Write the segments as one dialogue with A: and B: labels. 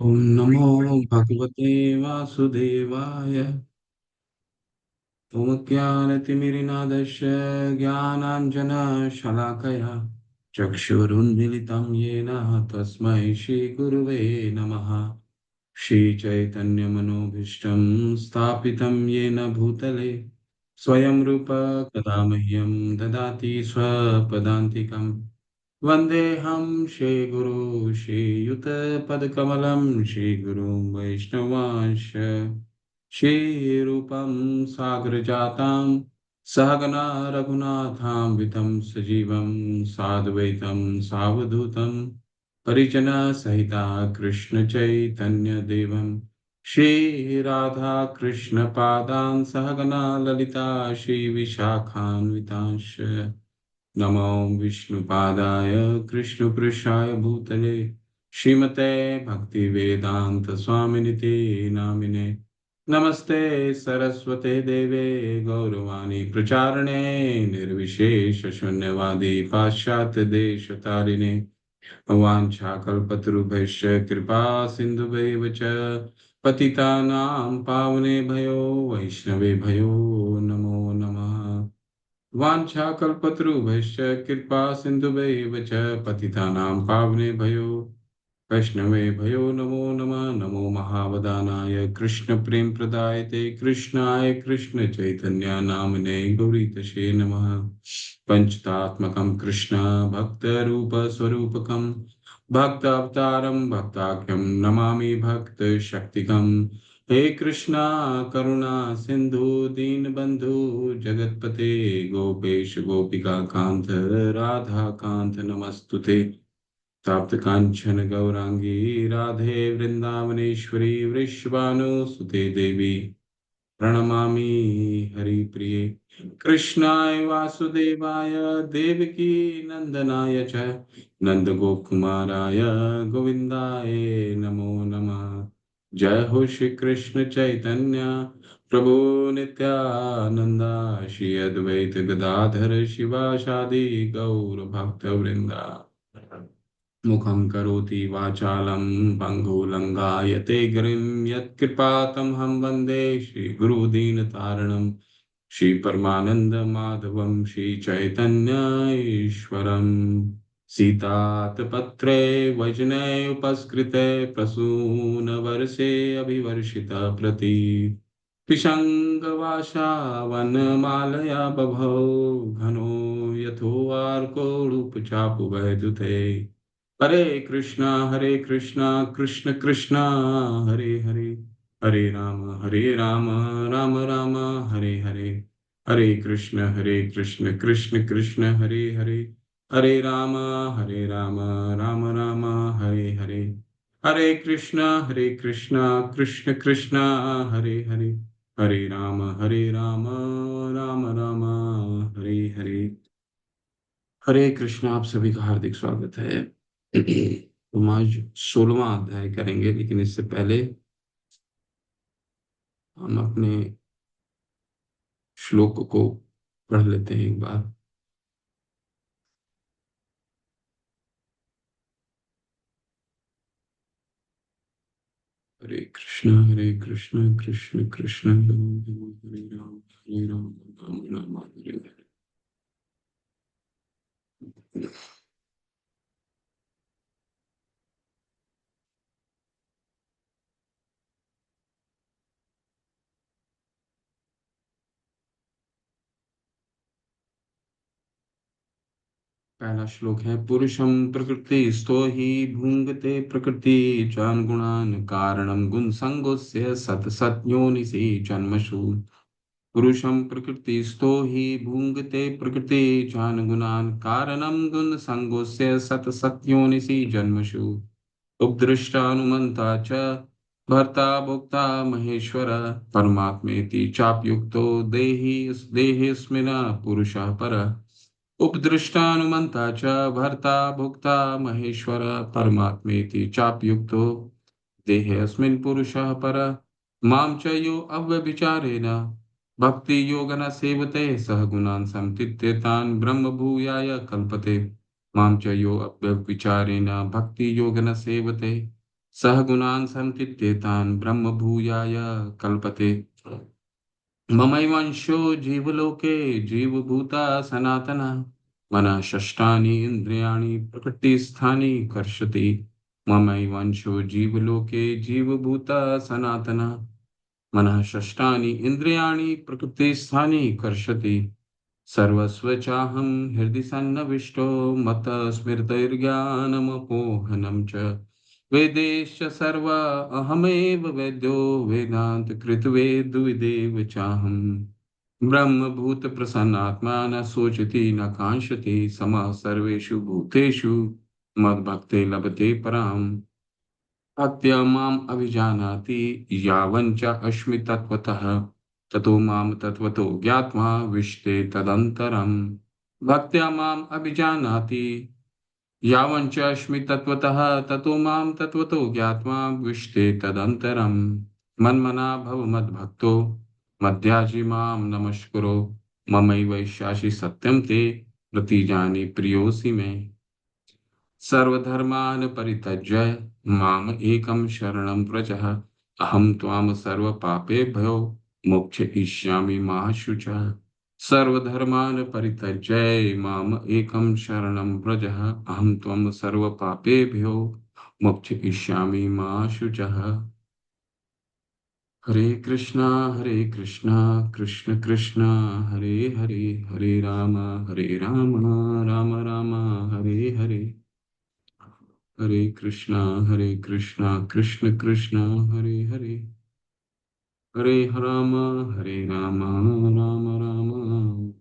A: ॐ नमो भगवते वासुदेवाय। ॐ ज्ञानतिमिरिनादस्य ज्ञानाञ्जनशलाकया चक्षुरुन्मीलितं येन तस्मै श्रीगुरुवे नमः। श्रीचैतन्यमनोभीष्टं स्थापितं येन भूतले स्वयं रूप कदा मह्यं ददाति स्वपदान्तिकम्। वन्देऽहं श्रीगुरो श्रीयुतपदकमलं श्रीगुरुं वैष्णवांश श्रीरूपं सागरजातां सहगना रघुनाथान्वितं सजीवं साद्वैतं सावधूतं परिजनसहिता कृष्णचैतन्यदेवं श्रीराधाकृष्णपादान् सहगना ललिता श्रीविशाखान्वितांश्च नमो विष्णुपादाय कृष्णपृष्ठाय भूतले श्रीमते भक्तिवेदांत स्वामिनिते नामिने नमस्ते सरस्वते देवे गौरवाणी प्रचारणे निर्विशेष शून्यवादी पाश्चात्य देश तारिणे वाञ्छाकल्पतरुभ्यश्च कृपा सिन्धुभैव च पतितानां पावनेभ्यो वैष्णवेभ्यो नमो नमः। वाञ्छाकल्पतरुभ्यश्च कृपा सिन्धुभैव च पतितानां पावनेभ्यो वैष्णवेभ्यो नमो नमः। नमो महावदानाय कृष्णप्रेमप्रदायते कृष्णाय कृष्णचैतन्य नामिने गौरीतशे नमः। पञ्चतात्मकं कृष्ण भक्तरूपस्वरूपकं भक्तावतारं भक्ताख्यं नमामि भक्तशक्तिकम्। हे कृष्णा करुणा सिंधु दीनबंधु जगतपते गोपेश गोपिका कांत राधा कांत नमस्तुते। तप्त कांचन गौरांगी राधे वृंदावनेश्वरी वृषभानुसुते देवी प्रणमामि हरिप्रिये। कृष्णाय वासुदेवाय देवकी नंदनाय च नंदगोपकुमाराय गोविन्दाय नमो नमः। जय हो श्री कृष्ण चैतन्य प्रभु नित्यानंदा श्री अद्वैत गदाधर शिवासादि गौर भक्त वृंदा। मुखं करोति वाचालं पङ्गुलङ्घायते गिरिं यत्कृपातमहं वन्दे श्रीगुरुदीनतारणं श्रीपरमानन्दमाधवं श्रीचैतन्य ईश्वरम्। सीतातपत्रे वचने उपस्कृते प्रसूनवर्षे अभिवर्षिता प्रति पिशङ्गवासा वनमालया बभौ घनो यथोर्कोडुपचापुवैदुते। हरे कृष्णा कृष्ण कृष्णा हरे हरे हरे राम राम राम हरे हरे। हरे कृष्ण कृष्ण कृष्ण हरे हरे हरे राम राम राम हरे हरे। हरे कृष्ण कृष्ण कृष्ण हरे हरे हरे राम राम राम हरे हरे। हरे कृष्ण। आप सभी का हार्दिक स्वागत है। हम आज 16वां अध्याय करेंगे, लेकिन इससे पहले हम अपने श्लोक को पढ़ लेते हैं एक बार। हरे कृष्ण कृष्ण कृष्ण हरे राम राम राम हरे हरे। पहला श्लोक है, पुरुषं प्रकृति स्थो ही भुंगते प्रकृति जान गुणान कारणम गुण संगोस्य सत सत्योनिसी जन्मसु। पुरुषं प्रकृतिस्थो हि भुङ्क्ते प्रकृतिजान् गुणान् कारणं गुणसङ्गोऽस्य सत्सत्योनिसि जन्मसु। उपदृष्टानुमन्ता च भर्ता भोक्ता महेश्वर परमात्मेति चाप्युक्तो देहेऽस्मिन् पुरुषः परः। उपदृष्टानुमन्ता च भर्ता भोक्ता महेश्वर परमात्मेति चाप्युक्तो देहेऽस्मिन् पुरुषः परः। मां च यो अव्यभिचारेण भक्ति योगन सेवते सह गुणान् समतीत्य तान् ब्रह्म भूयाय कल्पते। मां च यो अव्यभिचारेण भक्ति योगन सेवते सह गुणान् संतीत्येतान् ब्रह्म भूयाय कल्पते। ममैवांशो जीवलोके जीवभूता सनातन मनः षष्ठानि इन्द्रियाणि प्रकृतिस्थानि कर्षति। ममैवांशो जीवलोके जीवभूता सनातन मनः षष्ठानि इन्द्रियाणि प्रकृतिस्थानि कर्षति। सर्वस्व चाहं हृदि सन्निविष्टो मत्तः स्मृतिर्ज्ञानमपोहनं च वेदैश्च सर्व अहमेव वेद्यो वेदान्तकृद्वेदविदेव चाहम्। ब्रह्मभूत प्रसन्नात्मा न शोचति न काङ्क्षति समः सर्वेषु भूतेषु मद्भक्ते लभते पराम्। भक्त्या माम् अभिजानाति यावञ्च अस्मि तत्त्वतः ततो मां तत्त्वतो ज्ञात्वा विशते तदन्तरम्। भक्त्या माम् अभिजानाति यावञ्च अस्मि तत्त्वतः ततो मां तत्त्वतो ज्ञात्वा विशते तदन्तरम्। मन्मना भव मद्भक्तो मध्याजी मां नमस्कुरो ममैवैष्यासि सत्यं ते प्रतिजाने प्रियोऽसि मे। सर्वधर्मान् परित्यज्य माम् एकं शरणं व्रज अहं त्वां सर्वपापेभ्यो मोक्षयिष्यामि मा शुचः। सर्वधर्मान् परित्यज्य माम् एकं शरणं व्रज अहं त्वां सर्वपापेभ्यो मोक्षयिष्यामि मा शुचः। हरे कृष्णा कृष्ण कृष्ण हरे हरे हरे राम राम राम हरे हरे। हरे कृष्णा कृष्ण कृष्ण हरे हरे हरे राम राम राम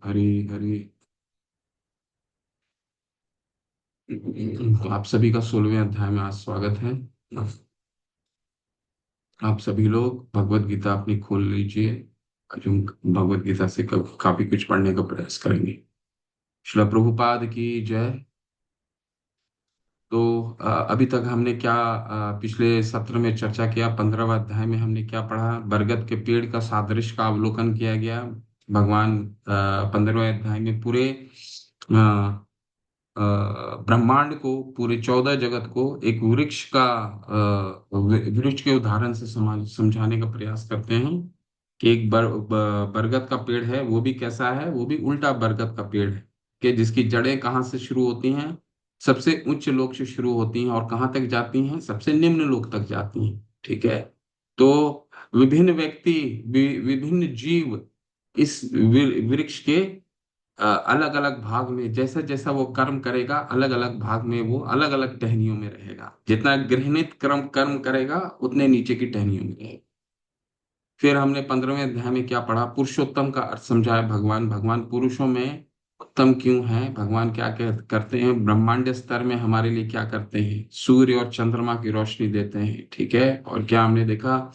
A: हरे हरे। तो आप सभी का 16वें अध्याय में आज स्वागत है। आप सभी लोग भगवत गीता अपनी खोल लीजिए। आज हम भगवत गीता से काफी कुछ पढ़ने का प्रयास करेंगे। श्रील प्रभुपाद की जय। तो अभी तक हमने क्या पिछले सत्र में चर्चा किया। 15वां अध्याय में हमने क्या पढ़ा। बरगद के पेड़ का सादृश्य का अवलोकन किया गया। भगवान 15वें अध्याय में पूरे ब्रह्मांड को, पूरे 14 जगत को एक वृक्ष का वृक्ष के उदाहरण से समझाने का प्रयास करते हैं कि एक बरगद का पेड़ है, वो भी कैसा है, वो भी उल्टा बरगद का पेड़ है कि जिसकी जड़ें कहाँ से शुरू होती हैं, सबसे उच्च लोक से शुरू होती हैं और कहाँ तक जाती हैं, सबसे निम्न लोक तक जाती हैं। ठीक है। तो विभिन्न व्यक्ति, विभिन्न जीव इस वृक्ष के अलग अलग भाग में जैसा जैसा वो कर्म करेगा, अलग अलग भाग में वो अलग अलग टहनियों में रहेगा। जितना गृहणित कर्म कर्म करेगा उतने नीचे की टहनियों में रहेगा। फिर हमने 15वें अध्याय में क्या पढ़ा। पुरुषोत्तम का अर्थ समझाया। भगवान भगवान पुरुषों में उत्तम क्यों है, भगवान क्या करते हैं, ब्रह्मांड स्तर में हमारे लिए क्या करते हैं, सूर्य और चंद्रमा की रोशनी देते हैं। ठीक है। और क्या हमने देखा,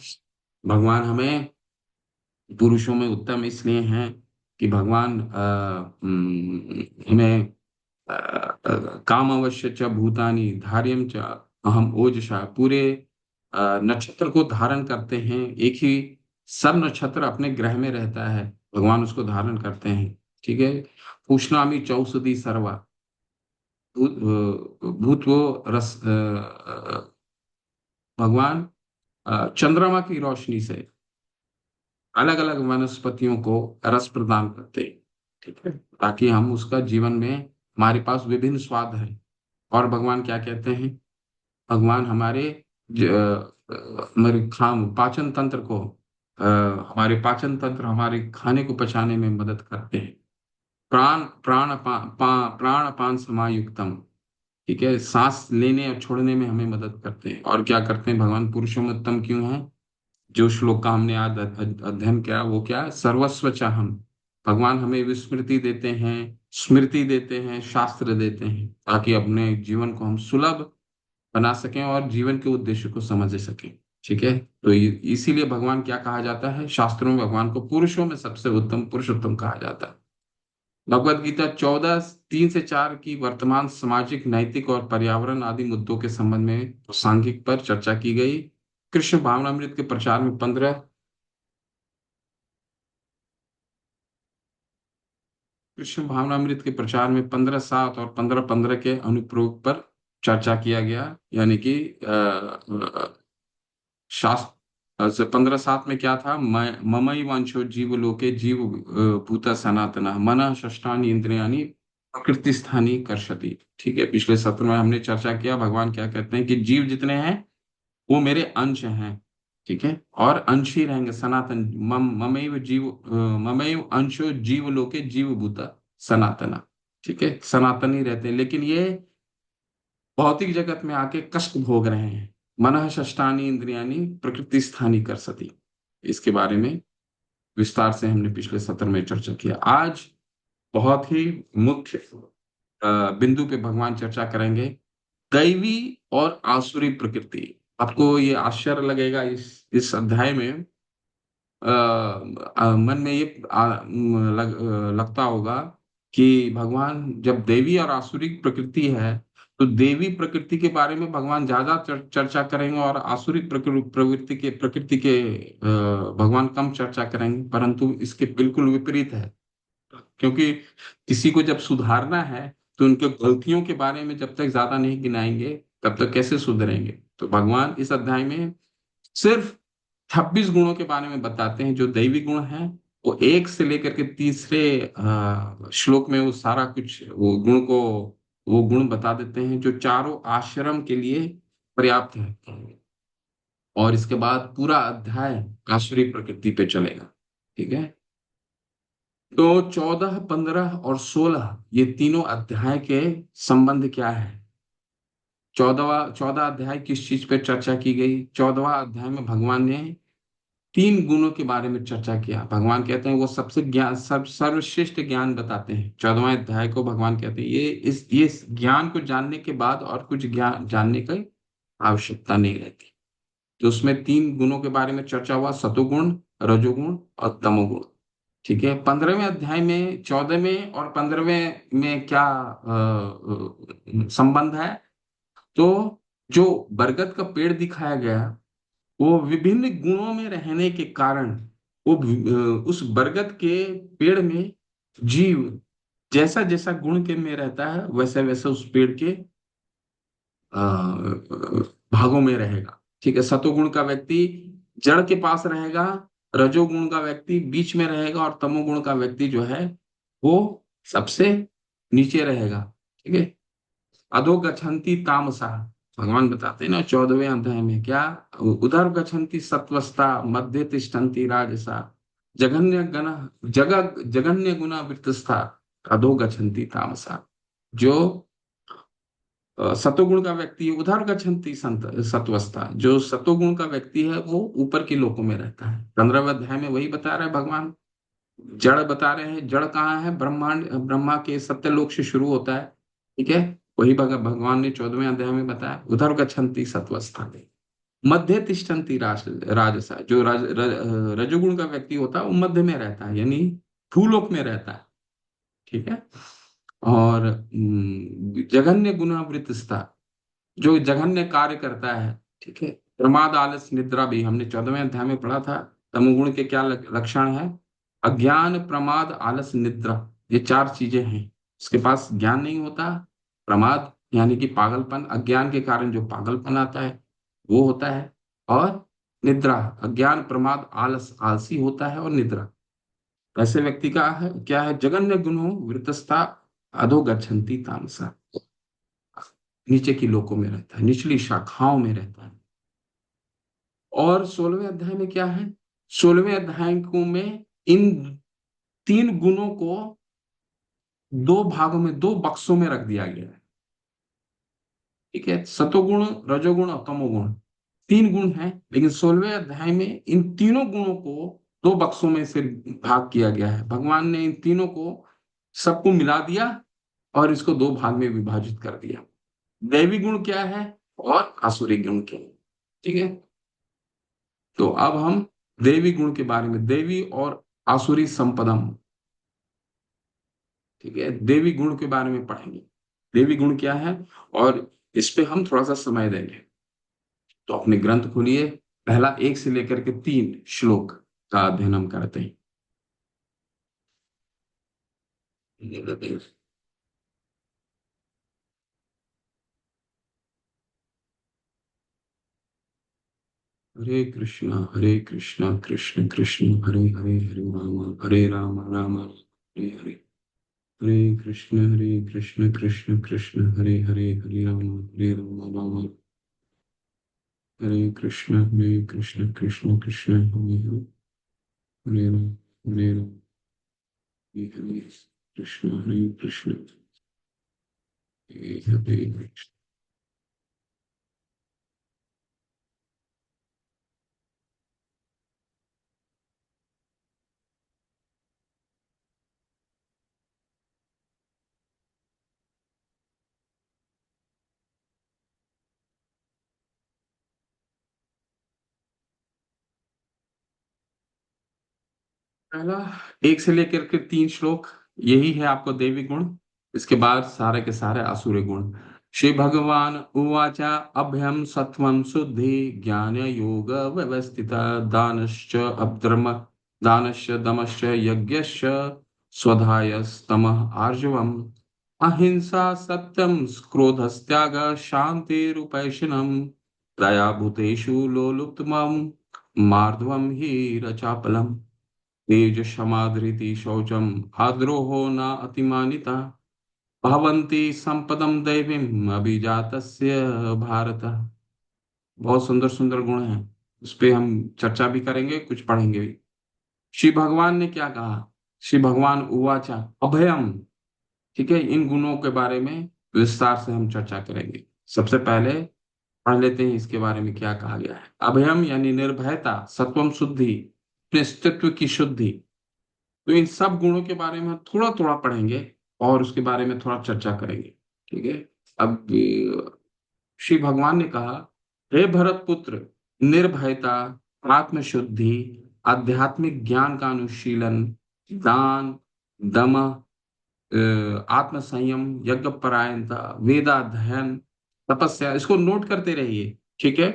A: भगवान हमें पुरुषों में उत्तम इसलिए हैं कि भगवान हमें काम अवश्य च भूतानि धार्यम च अहम ओजसा, पूरे नक्षत्र को धारण करते हैं। एक ही सब नक्षत्र अपने ग्रह में रहता है, भगवान उसको धारण करते हैं। ठीक है। पूषणामि चौषधि सर्वा, भूत वो रस भगवान चंद्रमा की रोशनी से अलग अलग वनस्पतियों को रस प्रदान करते हैं। ठीक है। ताकि हम उसका जीवन में, हमारे पास विभिन्न स्वाद है। और भगवान क्या कहते हैं, भगवान हमारे हमारे खाम पाचन तंत्र को, हमारे पाचन तंत्र, हमारे खाने को पचाने में मदद करते हैं। प्राण अपान समायुक्तम। ठीक है। सांस लेने और छोड़ने में हमें मदद करते हैं। और क्या करते हैं, भगवान पुरुषोत्तम क्यों है। जो श्लोक का हमने आज अध्ययन किया वो क्या है, सर्वस्व चाहम। भगवान हमें विस्मृति देते हैं, स्मृति देते हैं, शास्त्र देते हैं, ताकि अपने जीवन को हम सुलभ बना सकें और जीवन के उद्देश्य को समझ सकें। ठीक है। तो इसीलिए भगवान क्या कहा जाता है, शास्त्रों में भगवान को पुरुषों में सबसे उत्तम पुरुषोत्तम कहा जाता है। भगवत गीता 14:3 से 4 की वर्तमान सामाजिक, नैतिक और पर्यावरण आदि मुद्दों के संबंध में सांघिक पर चर्चा की गई। कृष्ण भावनामृत के प्रचार में 15 कृष्ण भावनामृत के प्रचार में 15:7 और 15:15 के अनुप्रयोग पर चर्चा किया गया, यानी कि शास्त्र 15:7 में क्या था, ममई वांछो जीव लोके जीव भूत सनातन मन षष्ठानि इंद्रियाणि प्रकृति स्थानी कर्षति। ठीक है, पिछले सत्र में हमने चर्चा किया भगवान क्या कहते हैं कि जीव जितने हैं वो मेरे अंश हैं। ठीक है, और अंश ही रहेंगे सनातन। ममैव जीव ममैव अंशो जीव लोके जीव भूत सनातना। ठीक है, सनातन ही रहते हैं, लेकिन ये भौतिक जगत में आके कष्ट भोग रहे हैं। मनः षष्ठानि इंद्रियाणि प्रकृति स्थानी कर सती। इसके बारे में विस्तार से हमने पिछले सत्र में चर्चा किया। आज बहुत ही मुख्य बिंदु पे भगवान चर्चा करेंगे, दैवी और आसुरी प्रकृति। आपको ये आश्चर्य लगेगा इस अध्याय में मन में ये लगता होगा कि भगवान जब देवी और आसुरी प्रकृति है तो देवी प्रकृति के बारे में भगवान ज्यादा चर्चा करेंगे और आसुरी प्रकृति के भगवान कम चर्चा करेंगे, परंतु इसके बिल्कुल विपरीत है। क्योंकि किसी को जब सुधारना है तो उनके गलतियों के बारे में जब तक ज्यादा नहीं गिनाएंगे तब तक कैसे सुधरेंगे। तो भगवान इस अध्याय में सिर्फ 26 गुणों के बारे में बताते हैं जो दैवी गुण हैं। वो एक से लेकर के तीसरे श्लोक में वो सारा कुछ वो गुण बता देते हैं जो चारों आश्रम के लिए पर्याप्त है। और इसके बाद पूरा अध्याय आसुरी प्रकृति पे चलेगा। ठीक है, तो 14, 15 और 16 ये तीनों अध्याय के संबंध क्या है। 14वां अध्याय किस चीज पे चर्चा की गई। 14वां अध्याय में भगवान ने तीन गुणों के बारे में चर्चा किया। भगवान कहते हैं वो सबसे ज्ञान सर्वश्रेष्ठ ज्ञान बताते हैं। 14वां अध्याय को भगवान कहते हैं ये ज्ञान को जानने के बाद और कुछ ज्ञान जानने की आवश्यकता नहीं रहती। तो उसमें तीन गुणों के बारे में चर्चा हुआ, सतोगुण, रजोगुण और तमोगुण। ठीक है, 15वें अध्याय में 14वें और 15वें में क्या संबंध है। तो जो बरगद का पेड़ दिखाया गया वो विभिन्न गुणों में रहने के कारण वो उस बरगद के पेड़ में जीव जैसा जैसा गुण के में रहता है वैसे वैसे उस पेड़ के भागों में रहेगा। ठीक है, सतोगुण का व्यक्ति जड़ के पास रहेगा, रजोगुण का व्यक्ति बीच में रहेगा और तमोगुण का व्यक्ति जो है वो सबसे नीचे रहेगा। ठीक है, अधो गच्छन्ति तामसा। भगवान बताते हैं ना 14वें अध्याय में क्या, उधर गच्छन्ति सत्वस्ता मध्य तिष्ठन्ति राजसा जघन्य गण जघन्य गुना वृत्तस्था अधो गच्छन्ति तामसा। जो सतोगुण का व्यक्ति है उधर गच्छन्ति संत सत्वस्था, जो सतोगुण का व्यक्ति है वो ऊपर के लोकों में रहता है। 15वें अध्याय में वही बता रहा है भगवान। जड़ बता रहे हैं, जड़ कहाँ है, ब्रह्मांड ब्रह्मा के सत्यलोक से शुरू होता है। ठीक है, वही भगवान ने 14वें अध्याय में बताया, उधर गच्छन्ति सत्वस्था मध्य तिष्ठन्ति राजसा। जो रजोगुण का व्यक्ति होता है वो मध्य में रहता है, यानी भूलोक में रहता है। ठीक है, और जघन्य गुणावृतस्था, जो जघन्य कार्य करता है। ठीक है, प्रमाद आलस निद्रा भी हमने 14वें अध्याय में पढ़ा था। तमोगुण के क्या लक्षण है, अज्ञान प्रमाद आलस निद्रा, ये चार चीजें हैं। उसके पास ज्ञान नहीं होता, प्रमाद यानी कि पागलपन, अज्ञान के कारण जो पागलपन आता है वो होता है, और निद्रा, अज्ञान प्रमाद आलस, आलसी होता है, और निद्रा। ऐसे व्यक्ति का है क्या है, जघन्य गुणों वृतस्था अधो गच्छन्ति तामसा, नीचे की लोकों में रहता है, निचली शाखाओं में रहता है। और 16वें अध्याय में क्या है, 16वें अध्याय को में इन तीन गुणों को दो भागों में, दो बक्सों में रख दिया गया है। ठीक है, सतोगुण, रजोगुण और तमोगुण, तीन गुण हैं, लेकिन 16वें अध्याय में इन तीनों गुणों को दो बक्सों में से भाग किया गया है। भगवान ने इन तीनों को सबको मिला दिया और इसको दो भाग में विभाजित कर दिया। दैवी गुण क्या है और आसुरी गुण क्या है। ठीक है, तो अब हम देवी गुण के बारे में, देवी और आसुरी संपदम, ठीक है, देवी गुण के बारे में पढ़ेंगे। देवी गुण क्या है और इस पे हम थोड़ा सा समय देंगे। तो अपने ग्रंथ खोलिए, पहला 1 से लेकर के 3 श्लोक का अध्ययन हम करते हैं। हरे कृष्णा कृष्ण कृष्ण हरे हरे, हरे राम राम हरे हरे, हरे कृष्ण कृष्ण कृष्ण हरे हरे, हरे राम राम हरे कृष्ण कृष्ण कृष्ण हरे राम, हरे कृष्ण, हरे कृष्ण, हरे कृष्ण। पहला एक से लेकर के तीन श्लोक, यही है आपको देवी गुण। इसके बाद सारे के सारे आसुरी गुण। श्री भगवान उवाच अभ्यम सत्वम शुद्धि ज्ञान योग व्यवस्थित दानश्च अधर्म, दानश्च दमश्च यज्ञश्च स्वधायस्तमः आर्जवम् अहिंसा सत्यम क्रोधस्त्याग शांतिरुपैशनम् दया भूतेषु लोलुप्तमम् मार्दवम् हि रचापलम् तेज क्षमाधृति शौचम आद्रोहो न अतिमानिता भवन्ति संपदम दैवीम अभिजातस्य भारत। बहुत सुंदर सुंदर गुण हैं, उस पे हम चर्चा भी करेंगे, कुछ पढ़ेंगे भी। श्री भगवान ने क्या कहा? श्री भगवान उवाचा अभयम। ठीक है, इन गुणों के बारे में विस्तार से हम चर्चा करेंगे। सबसे पहले पढ़ लेते हैं इसके बारे में क्या कहा गया है। अभयम यानी निर्भयता, सत्वम शुद्धि, अपने अस्तित्व की शुद्धि। तो इन सब गुणों के बारे में थोड़ा थोड़ा पढ़ेंगे और उसके बारे में थोड़ा चर्चा करेंगे। ठीक है। अब श्री भगवान ने कहा, हे भरत पुत्र, निर्भयता, आत्मशुद्धि, आध्यात्मिक ज्ञान का अनुशीलन, दान, दम, आत्म संयम, यज्ञ परायणता, वेदाध्ययन, तपस्या, इसको नोट करते रहिए। ठीक है,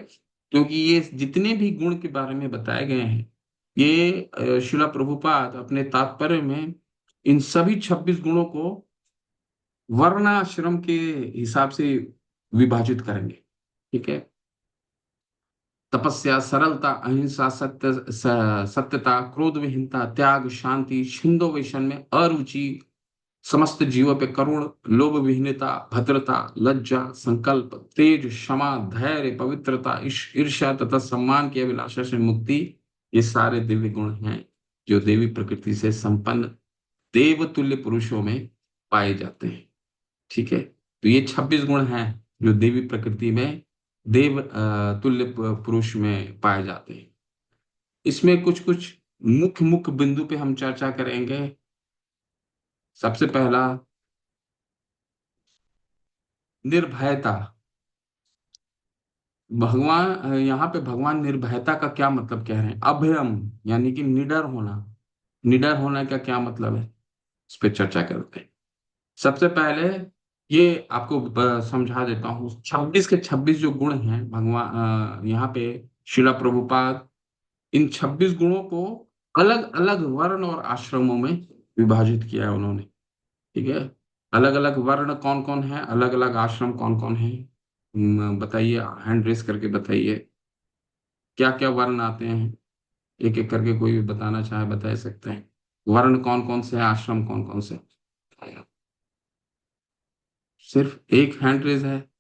A: क्योंकि ये जितने भी गुण के बारे में बताए गए हैं, ये शिला प्रभुपाद अपने तात्पर्य में इन सभी 26 गुणों को वर्णाश्रम के हिसाब से विभाजित करेंगे। ठीक है। तपस्या, सरलता, अहिंसा, सत्यता, क्रोध विहीनता, त्याग, शांति, छिंदो विषण में अरुचि, समस्त जीवों पे करुण, लोभ विहीनता, भद्रता, लज्जा, संकल्प, तेज, क्षमा, धैर्य, पवित्रता, ईर्ष्या तथा सम्मान की अभिलाषा से मुक्ति, ये सारे दिव्य गुण हैं जो देवी प्रकृति से संपन्न देवतुल्य पुरुषों में पाए जाते हैं। ठीक है। तो ये 26 गुण हैं जो देवी प्रकृति में देव तुल्य पुरुष में पाए जाते हैं। इसमें कुछ कुछ मुख्य मुख्य बिंदु पे हम चर्चा करेंगे। सबसे पहला, निर्भयता। भगवान यहाँ पे भगवान निर्भयता का क्या मतलब कह रहे हैं? अभयम यानी कि निडर होना। निडर होना का क्या मतलब है, इस पे चर्चा करते हैं। सबसे पहले ये आपको समझा देता हूँ। 26 के 26 जो गुण हैं, भगवान यहाँ पे शिला प्रभुपाद इन 26 गुणों को अलग अलग वर्ण और आश्रमों में विभाजित किया है उन्होंने। ठीक है। अलग अलग वर्ण कौन कौन है, अलग अलग आश्रम कौन कौन है, बताइए, हैंड रेस करके बताइए क्या क्या वर्ण आते हैं। एक एक करके कोई भी बताना चाहे बता सकते हैं। वर्ण कौन कौन से हैं, आश्रम कौन कौन से हैं? सिर्फ एक हैंड रेज है।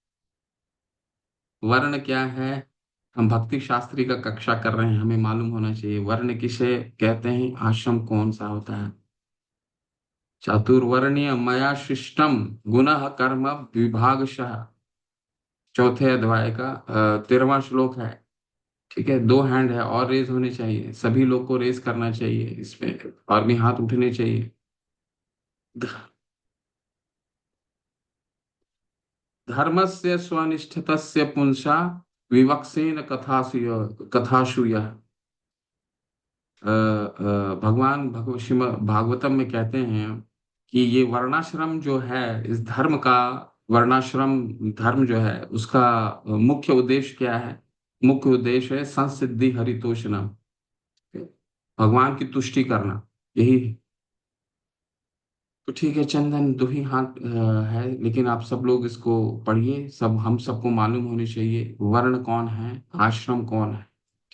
A: वर्ण क्या है? हम भक्ति शास्त्री का कक्षा कर रहे हैं, हमें मालूम होना चाहिए वर्ण किसे कहते हैं, आश्रम कौन सा होता है। चातुर्वर्ण्य मया शिष्टम गुणः कर्म विभागशः, चौथे अध्याय का 13वां श्लोक है। ठीक है, दो हैंड है और रेज होने चाहिए, सभी लोग को रेज करना चाहिए इसमें, और भी हाथ उठने चाहिए। ध- धर्मस्य स्वनिष्ठतस्य पुंसा विवक्षेन कथासु यः। भगवान भागवतम में कहते हैं कि ये वर्णाश्रम जो है, इस धर्म का, वर्णाश्रम धर्म जो है उसका मुख्य उद्देश्य क्या है? मुख्य उद्देश्य है संसिद्धि हरितोषणम, भगवान की तुष्टि करना, यही है। तो ठीक है, चंदन दो ही हाथ है, लेकिन आप सब लोग इसको पढ़िए, सब हम सबको मालूम होनी चाहिए वर्ण कौन है, आश्रम कौन है।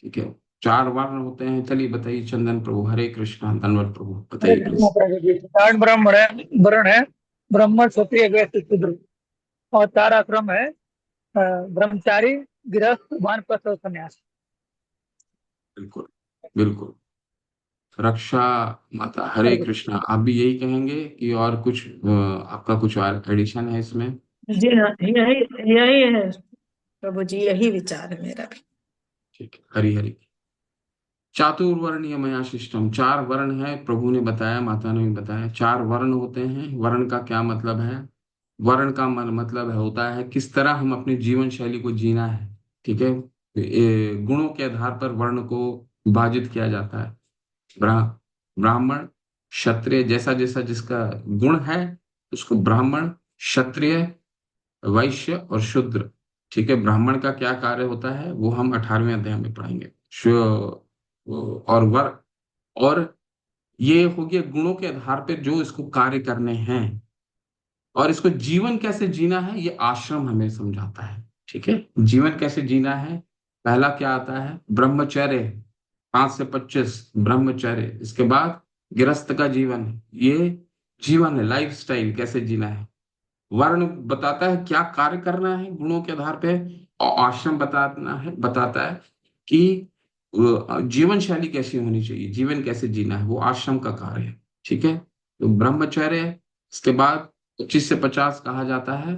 A: ठीक है। चार वर्ण होते हैं, चलिए बताइए चंदन प्रभु। हरे कृष्णा, धनवत प्रभु,
B: हरे
A: बताइए
B: कृष्ण
A: प्लीज।
B: प्रभु जी। चार ब्राह्मण है, वर्ण है ब्रह्म, क्षत्रिय, वैश्य, शूद्र। और चार आश्रम है, ब्रह्मचारी, गृहस्थ, वानप्रस्थ और सन्यास।
A: बिल्कुल, बिल्कुल। रक्षा माता, हरे
B: हरे कृष्ण।
A: कृष्णा। आप भी यही कहेंगे कि और कुछ आपका कुछ और एडिशन है इसमें?
C: जी हाँ, यही यही है प्रभु जी, यही विचार है मेरा भी।
A: ठीक है, हरी हरी। चातुर्वर्ण्य मया शिष्टम। चार वर्ण है, प्रभु ने बताया, माता ने भी बताया। चार वर्ण होते हैं। वर्ण का क्या मतलब है? वर्ण का मतलब होता है किस तरह हम अपने जीवन शैली को जीना है। ठीक है। गुणों के आधार पर वर्ण को विभाजित किया जाता है। ब्रा, ब्राह्मण, क्षत्रिय, जैसा जैसा जिसका गुण है उसको ब्राह्मण, क्षत्रिय, वैश्य और शूद्र। ठीक है। ब्राह्मण का क्या कार्य होता है वो हम 18वें अध्याय में पढ़ेंगे। और वर और ये हो गया गुणों के आधार पर जो इसको कार्य करने हैं, और इसको जीवन कैसे जीना है ये आश्रम हमें समझाता है। ठीक है। जीवन कैसे जीना है, पहला क्या आता है? ब्रह्मचर्य, 5 से 25 ब्रह्मचर्य। इसके बाद गृहस्थ का जीवन, ये जीवन है, लाइफ स्टाइल कैसे जीना है। वर्ण बताता है क्या कार्य करना है गुणों के आधार पे, और आश्रम बताता है कि जीवन शैली कैसी होनी चाहिए, जीवन कैसे जीना है, वो आश्रम का कार्य है। ठीक है। तो ब्रह्मचर्य, इसके बाद 25 से 50 कहा जाता है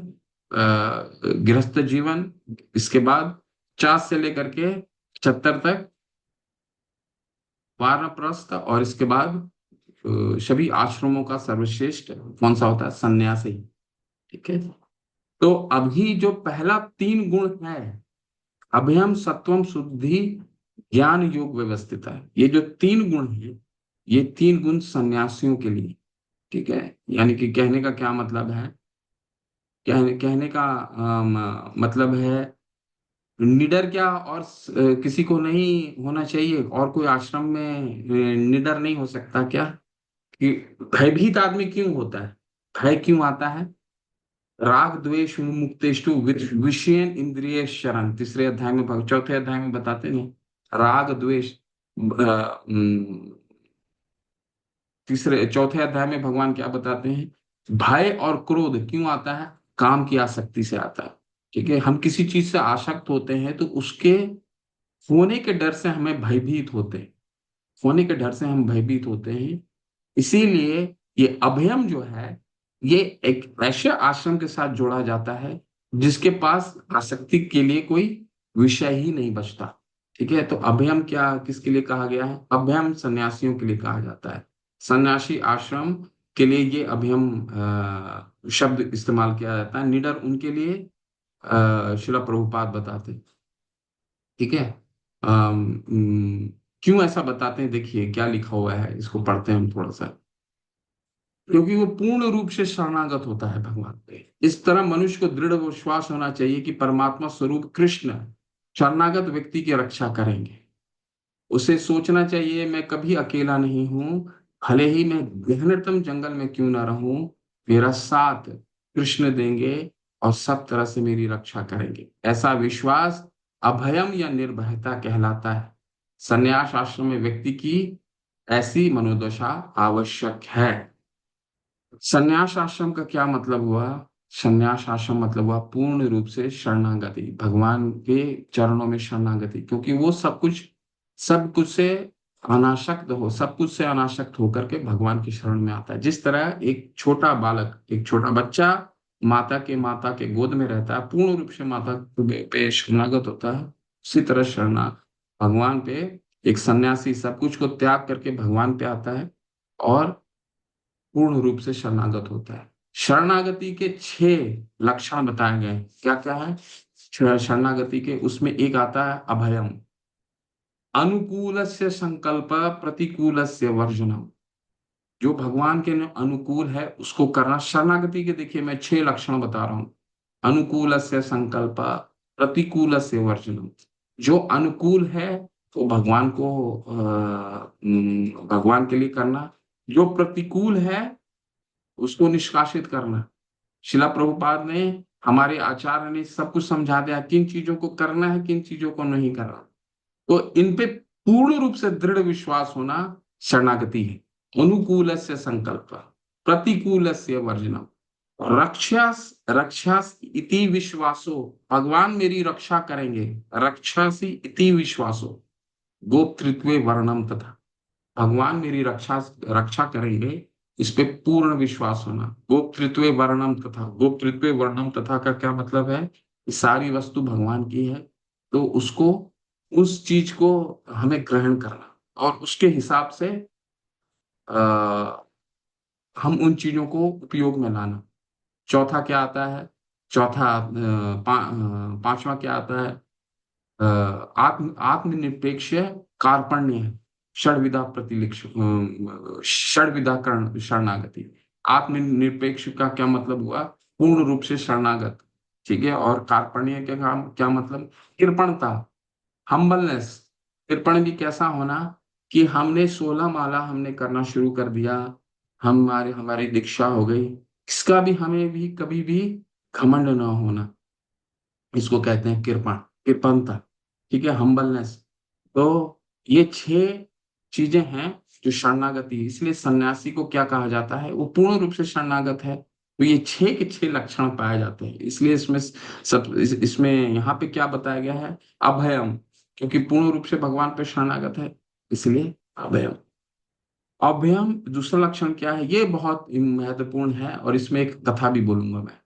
A: गृहस्थ जीवन। इसके बाद 50 से लेकर के 75 तक वानप्रस्थ, और इसके बाद सभी आश्रमों का सर्वश्रेष्ठ कौन सा होता है? सन्यासी। ठीक है। तो अभी जो पहला 3 गुण है, अभयम, सत्वम, शुद्धि, ज्ञान, योग, व्यवस्थित है, ये जो 3 गुण है, ये 3 गुण सन्यासियों के लिए। ठीक है। यानी कि कहने का क्या मतलब है? कहने का मतलब है निडर क्या और किसी को नहीं होना चाहिए, और कोई आश्रम में निडर नहीं हो सकता क्या? कि भयभीत आदमी क्यों होता है, भय क्यों आता है? राग द्वेष मुक्तेष्टु विषयन इंद्रिय शरण, तीसरे अध्याय में चौथे अध्याय में बताते नहीं? राग द्वेष, तीसरे चौथे अध्याय में भगवान क्या बताते हैं? भय और क्रोध क्यों आता है? काम की आसक्ति से आता है। ठीक है। हम किसी चीज से आसक्त होते हैं तो उसके होने के डर से हमें भयभीत होते हैं, होने के डर से हम भयभीत होते हैं। इसीलिए ये अभयम जो है, ये एक ऐसे आश्रम के साथ जोड़ा जाता है जिसके पास आसक्ति के लिए कोई विषय ही नहीं बचता। ठीक है। तो अभयम क्या किसके लिए कहा गया है? अभयम सन्यासियों के लिए कहा जाता है। सन्यासी आश्रम के लिए ये अभयम शब्द इस्तेमाल किया जाता है। निडर उनके लिए शिला प्रभुपाद बताते हैं। ठीक है। क्यों ऐसा बताते हैं? देखिए क्या लिखा हुआ है, इसको पढ़ते हैं हम थोड़ा सा। क्योंकि वो पूर्ण रूप से शरणागत होता है भगवान पे। इस तरह मनुष्य को दृढ़ विश्वास होना चाहिए कि परमात्मा स्वरूप कृष्ण शरणागत व्यक्ति की रक्षा करेंगे। उसे सोचना चाहिए मैं कभी अकेला नहीं हूं, भले ही मैं गहनतम जंगल में क्यों ना रहूं, मेरा साथ कृष्ण देंगे और सब तरह से मेरी रक्षा करेंगे। ऐसा विश्वास अभयम या निर्भयता कहलाता है। संन्यास आश्रम में व्यक्ति की ऐसी मनोदशा आवश्यक है। संन्यास आश्रम का क्या मतलब हुआ? संन्यास आश्रम मतलब हुआ पूर्ण रूप से शरणागति, भगवान के चरणों में शरणागति। क्योंकि वो सब कुछ से अनासक्त हो, सब कुछ से अनासक्त होकर के भगवान की शरण में आता है। जिस तरह एक छोटा बालक, एक छोटा बच्चा माता के गोद में रहता है, पूर्ण रूप से माता पे शरणागत होता है, उसी तरह शरणा भगवान पे एक सन्यासी सब कुछ को त्याग करके भगवान पे आता है और पूर्ण रूप से शरणागत होता है। शरणागति के 6 लक्षण बताए गए। क्या क्या है शरणागति के? उसमें एक आता है अभयम, अनुकूलस्य संकल्प, प्रतिकूलस्य वर्जनम। जो भगवान के अनुकूल है उसको करना शरणागति के। देखिए मैं 6 लक्षण बता रहा हूं। अनुकूलस्य संकल्प, प्रतिकूलस्य वर्जनम। जो अनुकूल है तो भगवान को भगवान के लिए करना। जो प्रतिकूल है उसको निष्कासित करना। शिला प्रभुपाद ने, हमारे आचार्य ने सब कुछ समझा दिया किन चीजों को करना है, किन चीजों को नहीं करना। तो इन पे पूर्ण रूप से दृढ़ विश्वास होना शरणागति है। अनुकूलस्य संकल्प, प्रतिकूलस्य वर्जनम, रक्षा रक्षास इति विश्वासो, भगवान मेरी रक्षा करेंगे, रक्षासी इति विश्वासो, गोप्तृत्वे वर्णम तथा, भगवान मेरी रक्षा रक्षा करेंगे, इस पे पूर्ण विश्वास होना। गोप्तृत्वे वर्णम तथा, गोप्तृत्वे वर्णम तथा का क्या मतलब है कि सारी वस्तु भगवान की है, तो उसको, उस चीज को हमें ग्रहण करना और उसके हिसाब से आ, हम उन चीजों को उपयोग में लाना। चौथा क्या आता है, चौथा पांचवा क्या आता है, आत्मनिरपेक्ष कार्पण्य है, षड्विधा प्रतिलिक्ष षड्विधा शरणागति। आत्मनिरपेक्ष का क्या मतलब हुआ, पूर्ण रूप से शरणागत, ठीक है। और कार्पण्य का क्या मतलब, कृपणता, हम्बलनेस। कृपण भी कैसा होना कि हमने 16 माला हमने करना शुरू कर दिया, हमारे हमारी दीक्षा हो गई, इसका भी हमें भी कभी भी घमंड ना होना, इसको कहते हैं कृपण, कृपणता, ठीक है, हम्बलनेस। तो ये 6 चीजें हैं जो शरणागति है। इसलिए सन्यासी को क्या कहा जाता है, वो पूर्ण रूप से शरणागत है। तो ये 6 के 6 लक्षण पाए जाते हैं। इसलिए इसमें इसमें यहाँ पे क्या बताया गया है, अभयम, क्योंकि पूर्ण रूप से भगवान पे शरणागत है, इसलिए अभयम। अभयम दूसरा लक्षण क्या है, ये बहुत महत्वपूर्ण है और इसमें एक कथा भी बोलूंगा मैं।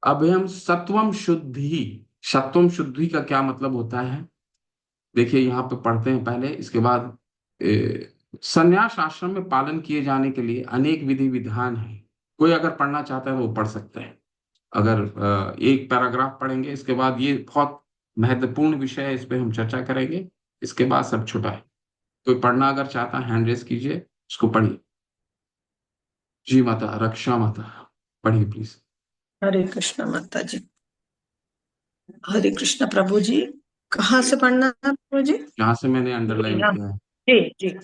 A: अभयम सत्वम शुद्धि। सत्वम शुद्धि का क्या मतलब होता है, देखिए यहाँ पे पढ़ते हैं पहले, इसके बाद संन्यास आश्रम में पालन किए जाने के लिए अनेक विधि विधान है। कोई अगर पढ़ना चाहता है वो पढ़ सकता है। अगर एक पैराग्राफ पढ़ेंगे, इसके बाद ये बहुत महत्वपूर्ण विषय है, इस पे हम चर्चा करेंगे, इसके बाद सब छुटा है। कोई पढ़ना अगर चाहता है हैंड रेस कीजिए, उसको पढ़िए। जी माता, रक्षा माता, पढ़िए प्लीज।
C: हरे कृष्ण माता जी। हरे कृष्ण प्रभु जी। कहाँ से पढ़ना है प्रभु जी?
A: यहाँ से मैंने अंडरलाइन
C: यहाँ।
A: किया है।
C: जी जी।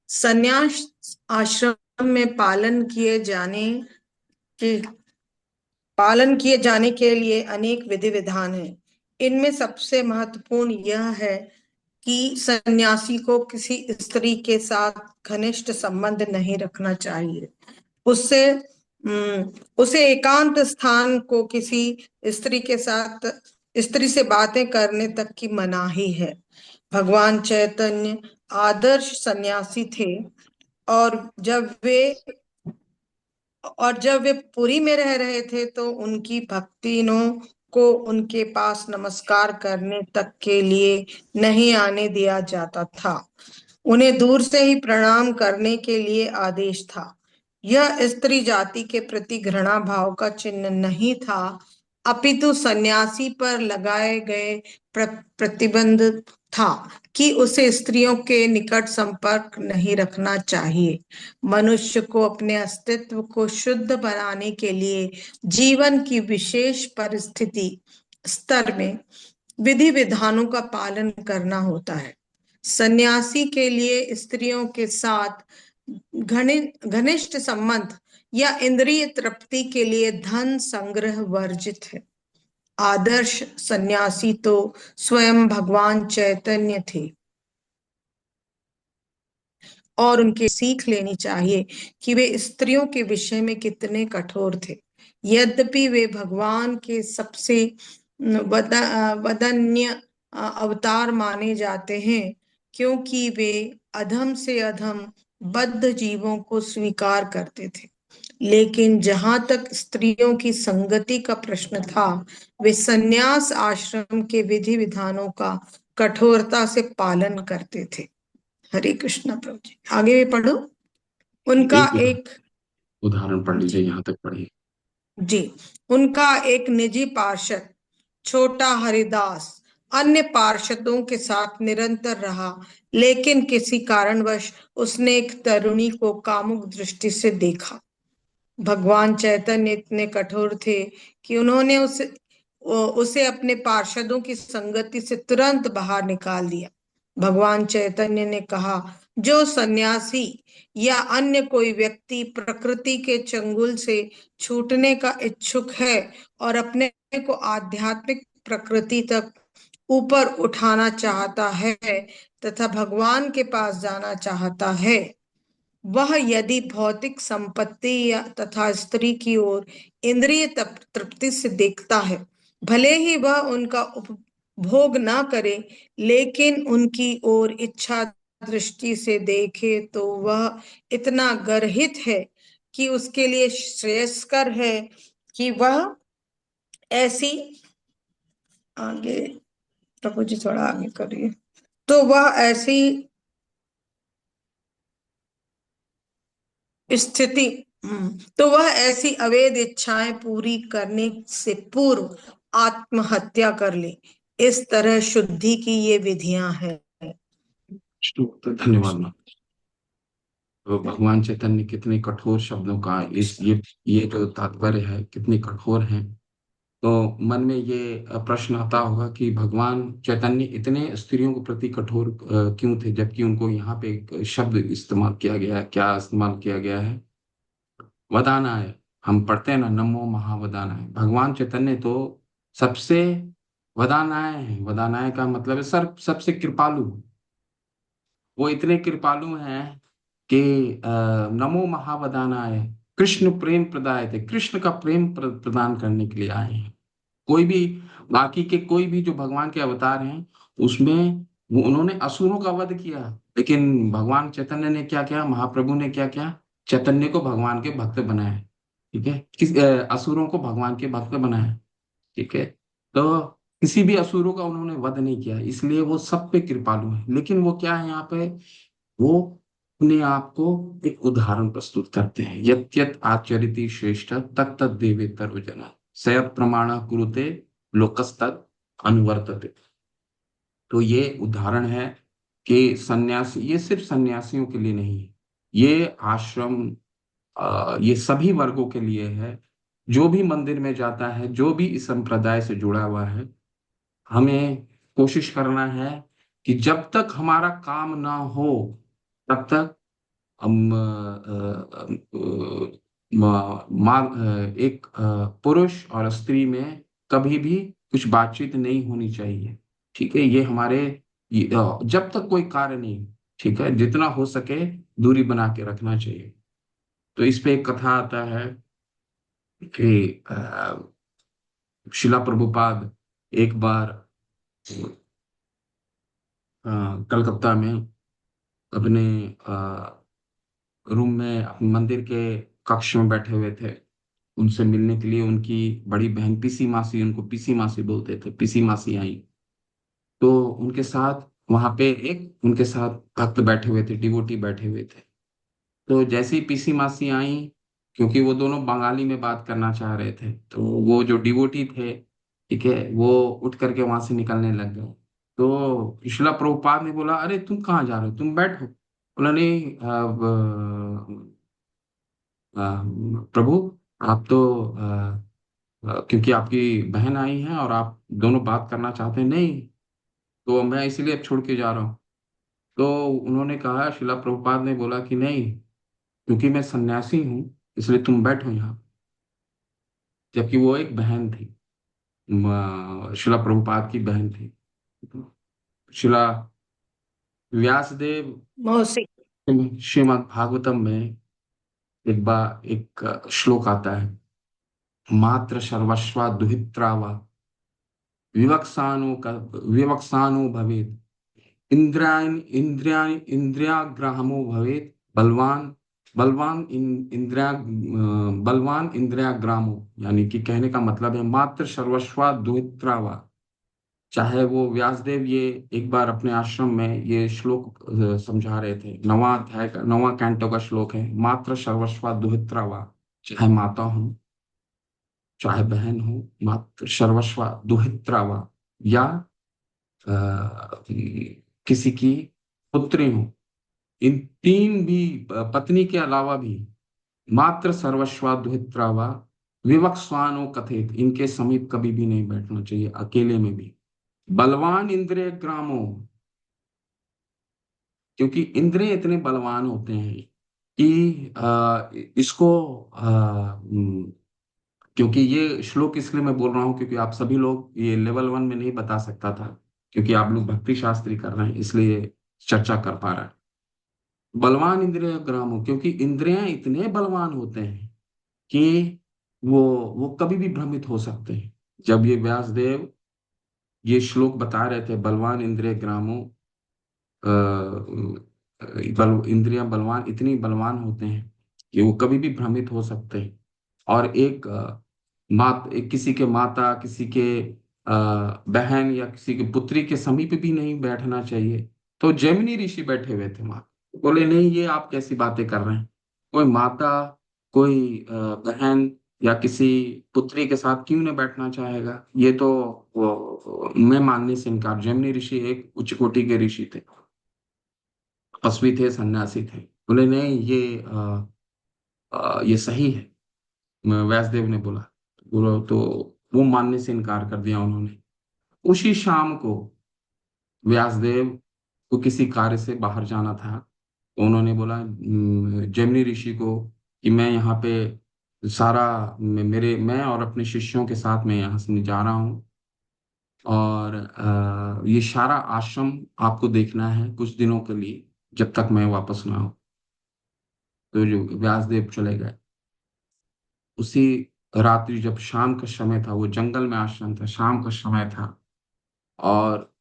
C: संन्यास आश्रम में के पालन किए जाने के लिए अनेक विधि विधान हैं। इनमें सबसे महत्वपूर्ण यह है कि सन्यासी को किसी स्त्री के साथ घनिष्ठ संबंध नहीं रखना चाहिए। उससे उसे एकांत स्थान को किसी स्त्री के साथ, स्त्री से बातें करने तक की मनाही है। भगवान चैतन्य आदर्श सन्यासी थे, और जब वे पुरी में रह रहे थे तो उनकी भक्तिनों को उनके पास नमस्कार करने तक के लिए नहीं आने दिया जाता था। उन्हें दूर से ही प्रणाम करने के लिए आदेश था। यह स्त्री जाति के प्रति घृणा भाव का चिन्ह नहीं था, अपितु सन्यासी पर लगाए गए प्रतिबंध था कि उसे स्त्रियों के निकट संपर्क नहीं रखना चाहिए। मनुष्य को अपने अस्तित्व को शुद्ध बनाने के लिए जीवन की विशेष परिस्थिति स्तर में विधि विधानों का पालन करना होता है। सन्यासी के लिए स्त्रियों के साथ घनिष्ठ संबंध या इंद्रिय तृप्ति के लिए धन संग्रह वर्जित है। आदर्श सन्यासी तो स्वयं भगवान चैतन्य थे, और उनके सीख लेनी चाहिए कि वे स्त्रियों के विषय में कितने कठोर थे। यद्यपि वे भगवान के सबसे वदन्य अवतार माने जाते हैं, क्योंकि वे अधम से अधम बद्ध जीवों को स्वीकार करते थे, लेकिन जहां तक स्त्रियों की संगति का प्रश्न था, वे संन्यास आश्रम के विधि विधानों का कठोरता से पालन करते थे। हरे कृष्णा प्रभु जी। आगे भी पढ़ो। उनका
A: एक
C: एक
A: उदाहरण पढ़ लीजिए, यहाँ तक पढ़िए।
C: जी, उनका एक निजी पार्षद छोटा हरिदास अन्य पार्षदों के साथ निरंतर रहा, लेकिन किसी कारणवश उसने एक तरुणी को कामुक दृष्टि से देखा। भगवान चैतन्य इतने कठोर थे कि उन्होंने उसे अपने पार्षदों की संगति से तुरंत बाहर निकाल दिया। भगवान चैतन्य ने कहा, जो सन्यासी या अन्य कोई व्यक्ति प्रकृति के चंगुल से छूटने का इच्छुक है और अपने को आध्यात्मिक प्रकृति तक ऊपर उठाना चाहता है तथा भगवान के पास जाना चाहता है, वह यदि भौतिक संपत्ति या तथा स्त्री की ओर इंद्रिय तृप्ति से देखता है, भले ही वह उनका उपभोग ना करे, लेकिन उनकी ओर इच्छा दृष्टि से देखे, तो वह इतना गर्हित है कि उसके लिए श्रेयस्कर है कि वह ऐसी, आगे प्रभु जी थोड़ा आगे करिए, तो वह ऐसी स्थिति तो वह ऐसी अवैध इच्छाएं पूरी करने से पूर्व आत्महत्या कर ले। इस तरह शुद्धि की ये विधियां हैं।
A: तो धन्यवाद माँ। तो भगवान चैतन्य कितने कठोर शब्दों का इस ये जो तात्पर्य है, कितने कठोर हैं। तो मन में ये प्रश्न आता होगा कि भगवान चैतन्य इतने स्त्रियों के प्रति कठोर क्यों थे, जबकि उनको यहाँ पे एक शब्द इस्तेमाल किया गया है। क्या इस्तेमाल किया गया है? वदानाय। हम पढ़ते हैं ना, नमो महावदानाय। भगवान चैतन्य तो सबसे वदानाय है। वदानाय का मतलब है सर सबसे कृपालु। वो इतने कृपालु हैं कि नमो महावदानाय, कृष्ण प्रेम प्रदाय थे, कृष्ण का प्रेम प्रदान करने के लिए आए हैं। कोई भी बाकी के कोई भी जो भगवान के अवतार हैं उसमें वो उन्होंने असुरों का वध किया, लेकिन भगवान चैतन्य ने क्या किया, महाप्रभु ने क्या किया, चैतन्य को भगवान के भक्त बनाया। ठीक है, असुरों को भगवान के भक्त बनाया। ठीक है, तो किसी भी असुरों का उन्होंने वध नहीं किया, इसलिए वो सब पे कृपालु है। लेकिन वो क्या है यहाँ पे, वो अपने आप को एक उदाहरण प्रस्तुत करते हैं। यत् यत् आचरिति श्रेष्ठ तत् तत् देवेतर जना सयत् प्रमाण कुरुते लोकस्तत् अनुवर्तते। तो ये उदाहरण है कि सन्यासी, ये सिर्फ सन्यासियों के लिए नहीं है, ये आश्रम ये सभी वर्गों के लिए है। जो भी मंदिर में जाता है, जो भी इस संप्रदाय से जुड़ा हुआ है, हमें कोशिश करना है कि जब तक हमारा काम ना हो तब तक हम एक पुरुष और स्त्री में कभी भी कुछ बातचीत नहीं होनी चाहिए। ठीक है, ये हमारे जब तक कोई कार्य नहीं, ठीक है, जितना हो सके दूरी बना के रखना चाहिए। तो इस पे एक कथा आता है कि शिला प्रभुपाद एक बार कलकत्ता में अपने रूम में अपने मंदिर के कक्ष में बैठे हुए थे। उनसे मिलने के लिए उनकी बड़ी बहन पीसी मासी, उनको पीसी मासी बोलते थे, पीसी मासी आई। तो उनके साथ वहां पे एक उनके साथ भक्त बैठे हुए थे, डिवोटी बैठे हुए थे। तो जैसे ही पीसी मासी आई, क्योंकि वो दोनों बंगाली में बात करना चाह रहे थे, तो वो जो डिवोटी थे, ठीक है, वो उठ करके वहां से निकलने लग गए। तो शिला प्रभुपाद ने बोला, अरे तुम कहाँ जा रहे हो, तुम बैठो। बोला नहीं प्रभु, आप तो क्योंकि आपकी बहन आई है और आप दोनों बात करना चाहते हैं, नहीं तो मैं इसीलिए अब छोड़ के जा रहा हूँ। तो उन्होंने कहा, शिला प्रभुपाद ने बोला कि नहीं, क्योंकि मैं सन्यासी हूँ इसलिए तुम बैठो यहाँ। जबकि वो एक बहन थी, शिला प्रभुपाद की बहन थी। शिला व्यासदेव
C: मौसी।
A: श्रीमद् भागवतम में एक बार एक श्लोक आता है, मात्र सर्वस्वा दुहित्रा वा विवक्षानु भवेत् इंद्रियाग्रामो भवेत् बलवान बलवान बलवान इंद्रियाग्रामो। यानी कि कहने का मतलब है मात्र सर्वस्वा दुहित्रावा। चाहे वो व्यासदेव ये एक बार अपने आश्रम में ये श्लोक समझा रहे थे, 9वां अध्याय का 9वां कैंटो का श्लोक है, मात्र सर्वस्वा दुहित्रावा। चाहे माता हूं, चाहे बहन हो, मात्र सर्वस्वा दुहित्रावा, या किसी की पुत्री हो, इन तीन भी पत्नी के अलावा भी मात्र सर्वस्वा दुहित्रावा विवक्स्वानो कथित, इनके समीप कभी भी नहीं बैठना चाहिए, अकेले में भी। बलवान इंद्रिय ग्रामो, क्योंकि इंद्रिय इतने बलवान होते हैं कि इसको क्योंकि ये श्लोक इसलिए मैं बोल रहा हूँ क्योंकि आप सभी लोग ये लेवल 1 में नहीं बता सकता था, क्योंकि आप लोग भक्ति शास्त्री कर रहे हैं इसलिए चर्चा कर पा रहे हैं। बलवान इंद्रिय ग्रामो, क्योंकि इंद्रियां इतने बलवान होते हैं कि वो कभी भी भ्रमित हो सकते हैं। जब ये व्यासदेव ये श्लोक बता रहे थे, बलवान इंद्रिय ग्रामो, इंद्रियां बलवान, इतनी बलवान होते हैं कि वो कभी भी भ्रमित हो सकते हैं। और एक किसी के माता, किसी के बहन या किसी की पुत्री के समीप भी नहीं बैठना चाहिए। तो जैमिनी ऋषि बैठे हुए थे वहां, बोले नहीं ये आप कैसी बातें कर रहे हैं, कोई माता, कोई बहन या किसी पुत्री के साथ क्यों नहीं बैठना चाहेगा, ये तो मैं मानने से इनकार। जैमिनी ऋषि एक उच्च कोटि के ऋषि थे, तपस्वी थे, सन्यासी थे। बोले नहीं ये सही है। व्यासदेव ने बोला, बोलो तो वो मानने से इनकार कर दिया उन्होंने। उसी शाम को व्यासदेव को किसी कार्य से बाहर जाना था, तो उन्होंने बोला जैमिनी ऋषि को कि मैं यहाँ पे मैं और अपने शिष्यों के साथ मैं यहाँ से जा रहा हूँ, और ये सारा आश्रम आपको देखना है कुछ दिनों के लिए, जब तक मैं वापस ना आऊं। तो जो व्यासदेव चले गए। उसी रात्रि जब शाम का समय था, वो जंगल में आश्रम था, शाम का समय था, और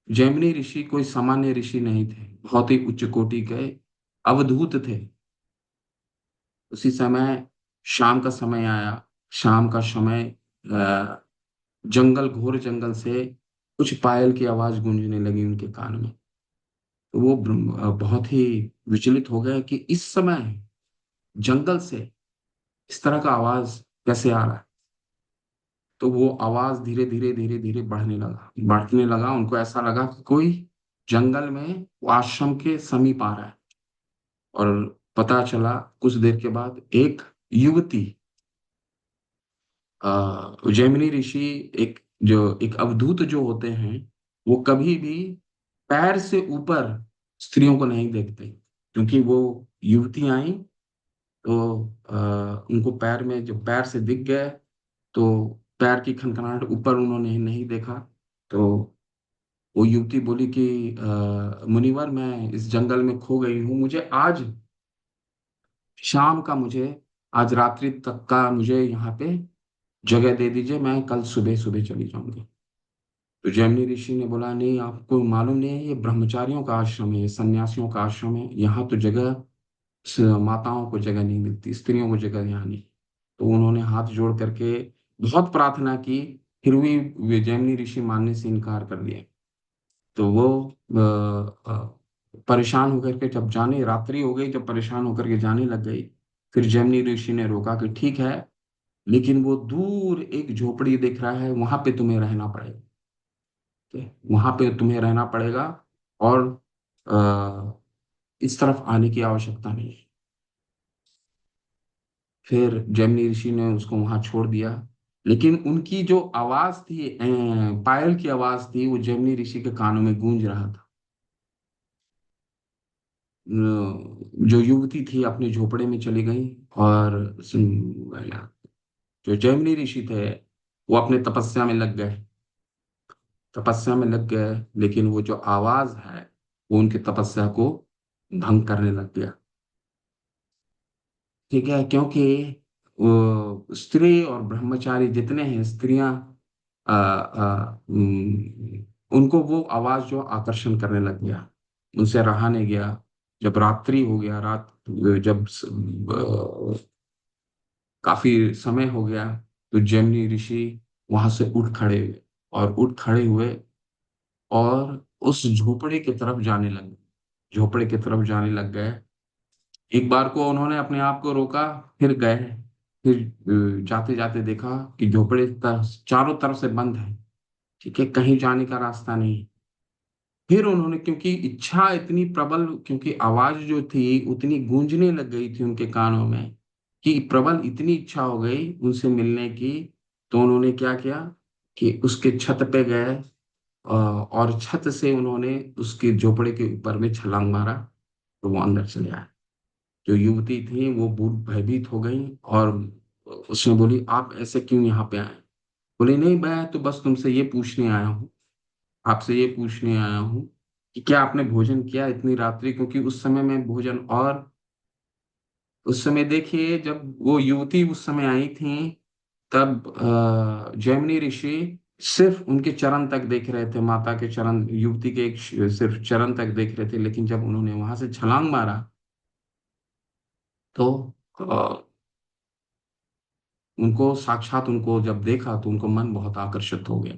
A: जैमिनी ऋषि कोई सामान्य ऋषि नहीं थे, बहुत ही उच्च कोटि के अवधूत थे। उसी समय शाम का समय आया। शाम का समय, घोर जंगल से कुछ पायल की आवाज गूंजने लगी उनके कान में। तो वो बहुत ही विचलित हो गए कि इस समय जंगल से इस तरह का आवाज कैसे आ रहा है। तो वो आवाज धीरे धीरे धीरे धीरे बढ़ने लगा। उनको ऐसा लगा कि कोई जंगल में वो आश्रम के समीप आ रहा है। और पता चला कुछ देर के बाद एक युवती, जैमिनी ऋषि, एक अवधूत जो होते हैं, वो कभी भी पैर से ऊपर स्त्रियों को नहीं देखते, क्योंकि वो युवती आई तो उनको पैर में जब पैर से दिख गए तो पैर की खनखनाहट ऊपर उन्होंने नहीं देखा। तो वो युवती बोली कि मुनिवर, मैं इस जंगल में खो गई हूँ, मुझे आज शाम का मुझे आज रात्रि तक का मुझे यहाँ पे जगह दे दीजिए, मैं कल सुबह सुबह चली जाऊंगी। तो जैमिनी ऋषि ने बोला नहीं, आपको मालूम नहीं है, ये ब्रह्मचारियों का आश्रम है, ये सन्यासियों का आश्रम है, यहाँ तो माताओं को जगह नहीं मिलती, स्त्रियों को जगह यहाँ नहीं। तो उन्होंने हाथ जोड़ करके बहुत प्रार्थना की, फिर भी वे जैमिनी ऋषि मानने से इनकार कर दिया। तो वो परेशान होकर के जब जाने, रात्रि हो गई, जब परेशान होकर के जाने लग गई, फिर जैमिनी ऋषि ने रोका कि ठीक है, लेकिन वो दूर एक झोपड़ी दिख रहा है, वहां पे तुम्हें रहना पड़ेगा। ठीक है? वहां पे तुम्हें रहना पड़ेगा, और इस तरफ आने की आवश्यकता नहीं है। फिर जैमिनी ऋषि ने उसको वहां छोड़ दिया। लेकिन उनकी जो आवाज थी, पायल की आवाज थी, वो जैमिनी ऋषि के कानों में गूंज रहा था। जो युवती थी अपने झोपड़े में चली गई, और जो जैमिनी ऋषि थे वो अपने तपस्या में लग गए। लेकिन वो जो आवाज है वो उनकी तपस्या को भंग करने लग गया। ठीक है, क्योंकि वो स्त्री और ब्रह्मचारी जितने हैं, स्त्रियां, उनको वो आवाज जो आकर्षण करने लग गया, उनसे रहा नहीं गया। जब रात्रि हो गया, जब काफी समय हो गया, तो जैमिनी ऋषि वहां से उठ खड़े हुए, और उस झोपड़े की तरफ जाने लग गए। एक बार को उन्होंने अपने आप को रोका, फिर गए। फिर जाते जाते देखा कि चारों तरफ से बंद है। ठीक है, कहीं जाने का रास्ता नहीं। फिर उन्होंने, क्योंकि इच्छा इतनी प्रबल, क्योंकि आवाज जो थी उतनी गूंजने लग गई थी उनके कानों में, कि प्रबल इतनी इच्छा हो गई उनसे मिलने की। तो उन्होंने क्या किया कि उसके छत पे गए, और छत से उन्होंने उसके झोपड़े के ऊपर में छलांग मारा, तो वो अंदर चले आए। जो युवती थी वो बहुत भयभीत हो गई, और उसने बोली आप ऐसे क्यों यहाँ पे आए। बोले नहीं, मैं तो बस तुमसे ये पूछने आया हूँ आपसे ये पूछने आया हूँ कि क्या आपने भोजन किया इतनी रात्रि, क्योंकि उस समय में भोजन, और उस समय देखिए जब वो युवती उस समय आई थी, तब जैमिनी ऋषि सिर्फ उनके चरण तक देख रहे थे, माता के चरण, युवती के सिर्फ चरण तक देख रहे थे। लेकिन जब उन्होंने वहां से छलांग मारा तो उनको साक्षात, उनको जब देखा तो उनको मन बहुत आकर्षित हो गया।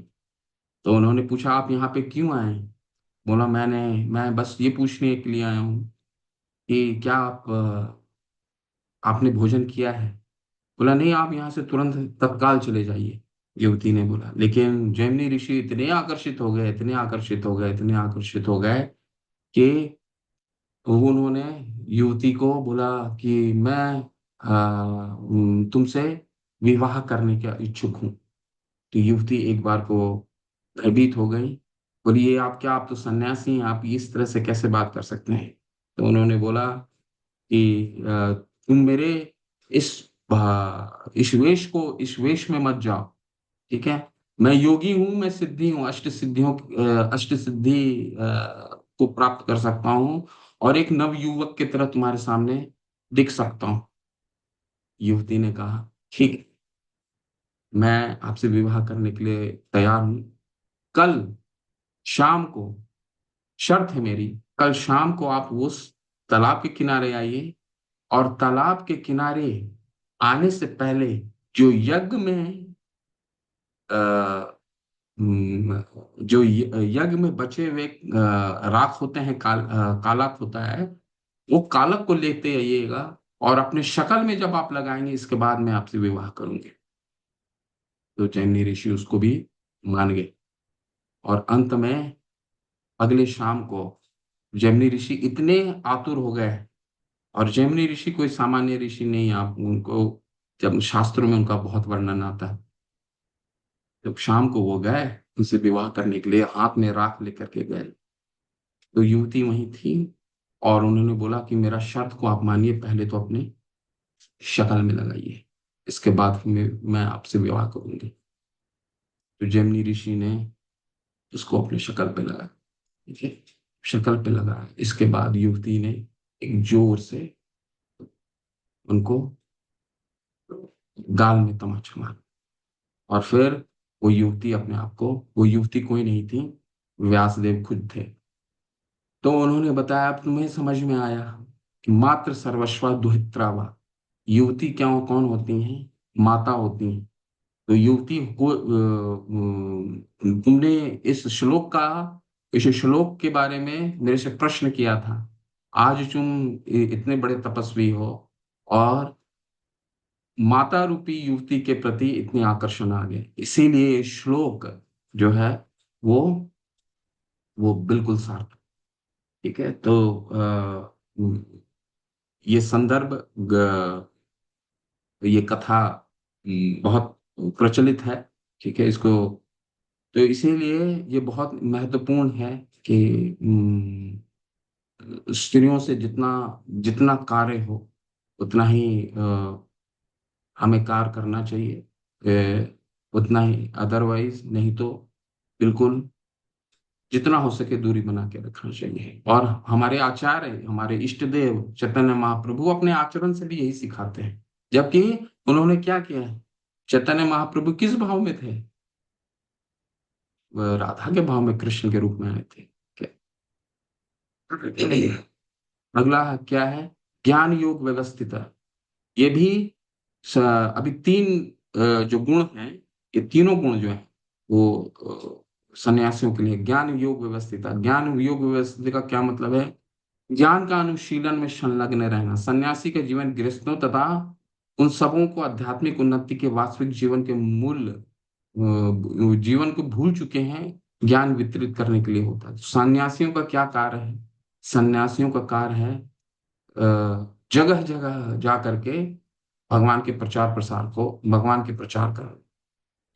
A: तो उन्होंने पूछा, आप यहाँ पे क्यों आए? बोला, मैं बस ये पूछने के लिए आया हूँ कि क्या आपने भोजन किया है? बोला, नहीं, आप यहाँ से तुरंत तत्काल चले जाइए। युवती ने बोला। लेकिन जैमिनी ऋषि इतने आकर्षित हो गए, इतने आकर्षित हो गए, इतने आकर्षित हो गए कि उन्होंने युवती को बोला कि मैं तुमसे विवाह करने का इच्छुक हूँ। तो युवती एक बार को भयभीत हो गई। बोली, ये आप क्या, आप तो सन्यासी हैं, आप इस तरह से कैसे बात कर सकते हैं? तो उन्होंने बोला कि तुम मेरे इस इस वेश में मत जाओ, ठीक है? मैं योगी हूँ, मैं सिद्धि हूँ, अष्ट सिद्धि को प्राप्त कर सकता हूँ, और एक नव युवक की तरह तुम्हारे सामने दिख सकता हूँ। युवती ने कहा, ठीक है, मैं आपसे विवाह करने के लिए तैयार हूँ। कल शाम को, शर्त है मेरी, कल शाम को आप उस तालाब के किनारे आइए, और तालाब के किनारे आने से पहले जो यज्ञ में अ, जो यज्ञ में बचे हुए राख होते हैं, कालक होता है, वो कालक को लेते आइएगा, और अपने शक्ल में जब आप लगाएंगे, इसके बाद मैं आपसे विवाह करूंगी। तो जैमिनी ऋषि उसको भी मान गए। और अंत में अगले शाम को जैमिनी ऋषि इतने आतुर हो गए, और जैमिनी ऋषि कोई सामान्य ऋषि नहीं, आप उनको, जब शास्त्रों में उनका बहुत वर्णन आता है, जब शाम को वो गए उनसे विवाह करने के लिए, हाथ में राख लेकर के गए, तो युवती वहीं थी, और उन्होंने बोला कि मेरा शर्त को आप मानिए, पहले तो अपने शक्ल में लगाइए, इसके बाद मैं आपसे विवाह करूंगी। तो जैमिनी ऋषि ने उसको अपने शक्ल पे लगाया, ठीक है? शक्ल पे लगाया, इसके बाद युवती ने एक जोर से उनको गाल में तमाचा मारा, और फिर वो युवती कोई नहीं थी, व्यासदेव खुद थे। तो उन्होंने बताया, अब तुम्हें समझ में आया कि मात्र सर्वस्वा दुहित्रावा, युवती क्या, कौन होती हैं? माता होती हैं। तो युवती को तुमने इस श्लोक के बारे में मेरे से प्रश्न किया था। आज तुम इतने बड़े तपस्वी हो, और माता रूपी युवती के प्रति इतने आकर्षण आ गए, इसीलिए ये श्लोक जो है वो वो बिल्कुल सार्थक। ठीक है? तो ये संदर्भ, ये कथा बहुत प्रचलित है। ठीक है? इसको, तो इसीलिए ये बहुत महत्वपूर्ण है कि स्त्रियों से जितना जितना कार्य हो उतना ही हमें कार्य करना चाहिए, उतना ही, अदरवाइज नहीं तो बिल्कुल जितना हो सके दूरी बना के रखना चाहिए। और हमारे आचार्य, हमारे इष्ट देव चैतन्य महाप्रभु अपने आचरण से भी यही सिखाते हैं। जबकि उन्होंने क्या किया है? चैतन्य महाप्रभु किस भाव में थे? वह राधा के भाव में कृष्ण के रूप में आए थे। क्या? अगला क्या है? ज्ञान योग व्यवस्थित। ये भी अभी तीन जो गुण हैं, ये तीनों गुण जो हैं वो सन्यासियों के लिए ज्ञान योग व्यवस्थित। ज्ञान योग व्यवस्थित का क्या मतलब है? ज्ञान का अनुशीलन में संलग्न रहना। सन्यासी का जीवन गृहस्थों तथा उन सबों को आध्यात्मिक उन्नति के वास्तविक जीवन के मूल जीवन को भूल चुके हैं, ज्ञान वितरित करने के लिए होता है। सन्यासियों का क्या कार्य है? सन्यासियों का कार्य है जगह जगह जा करके भगवान के प्रचार करना।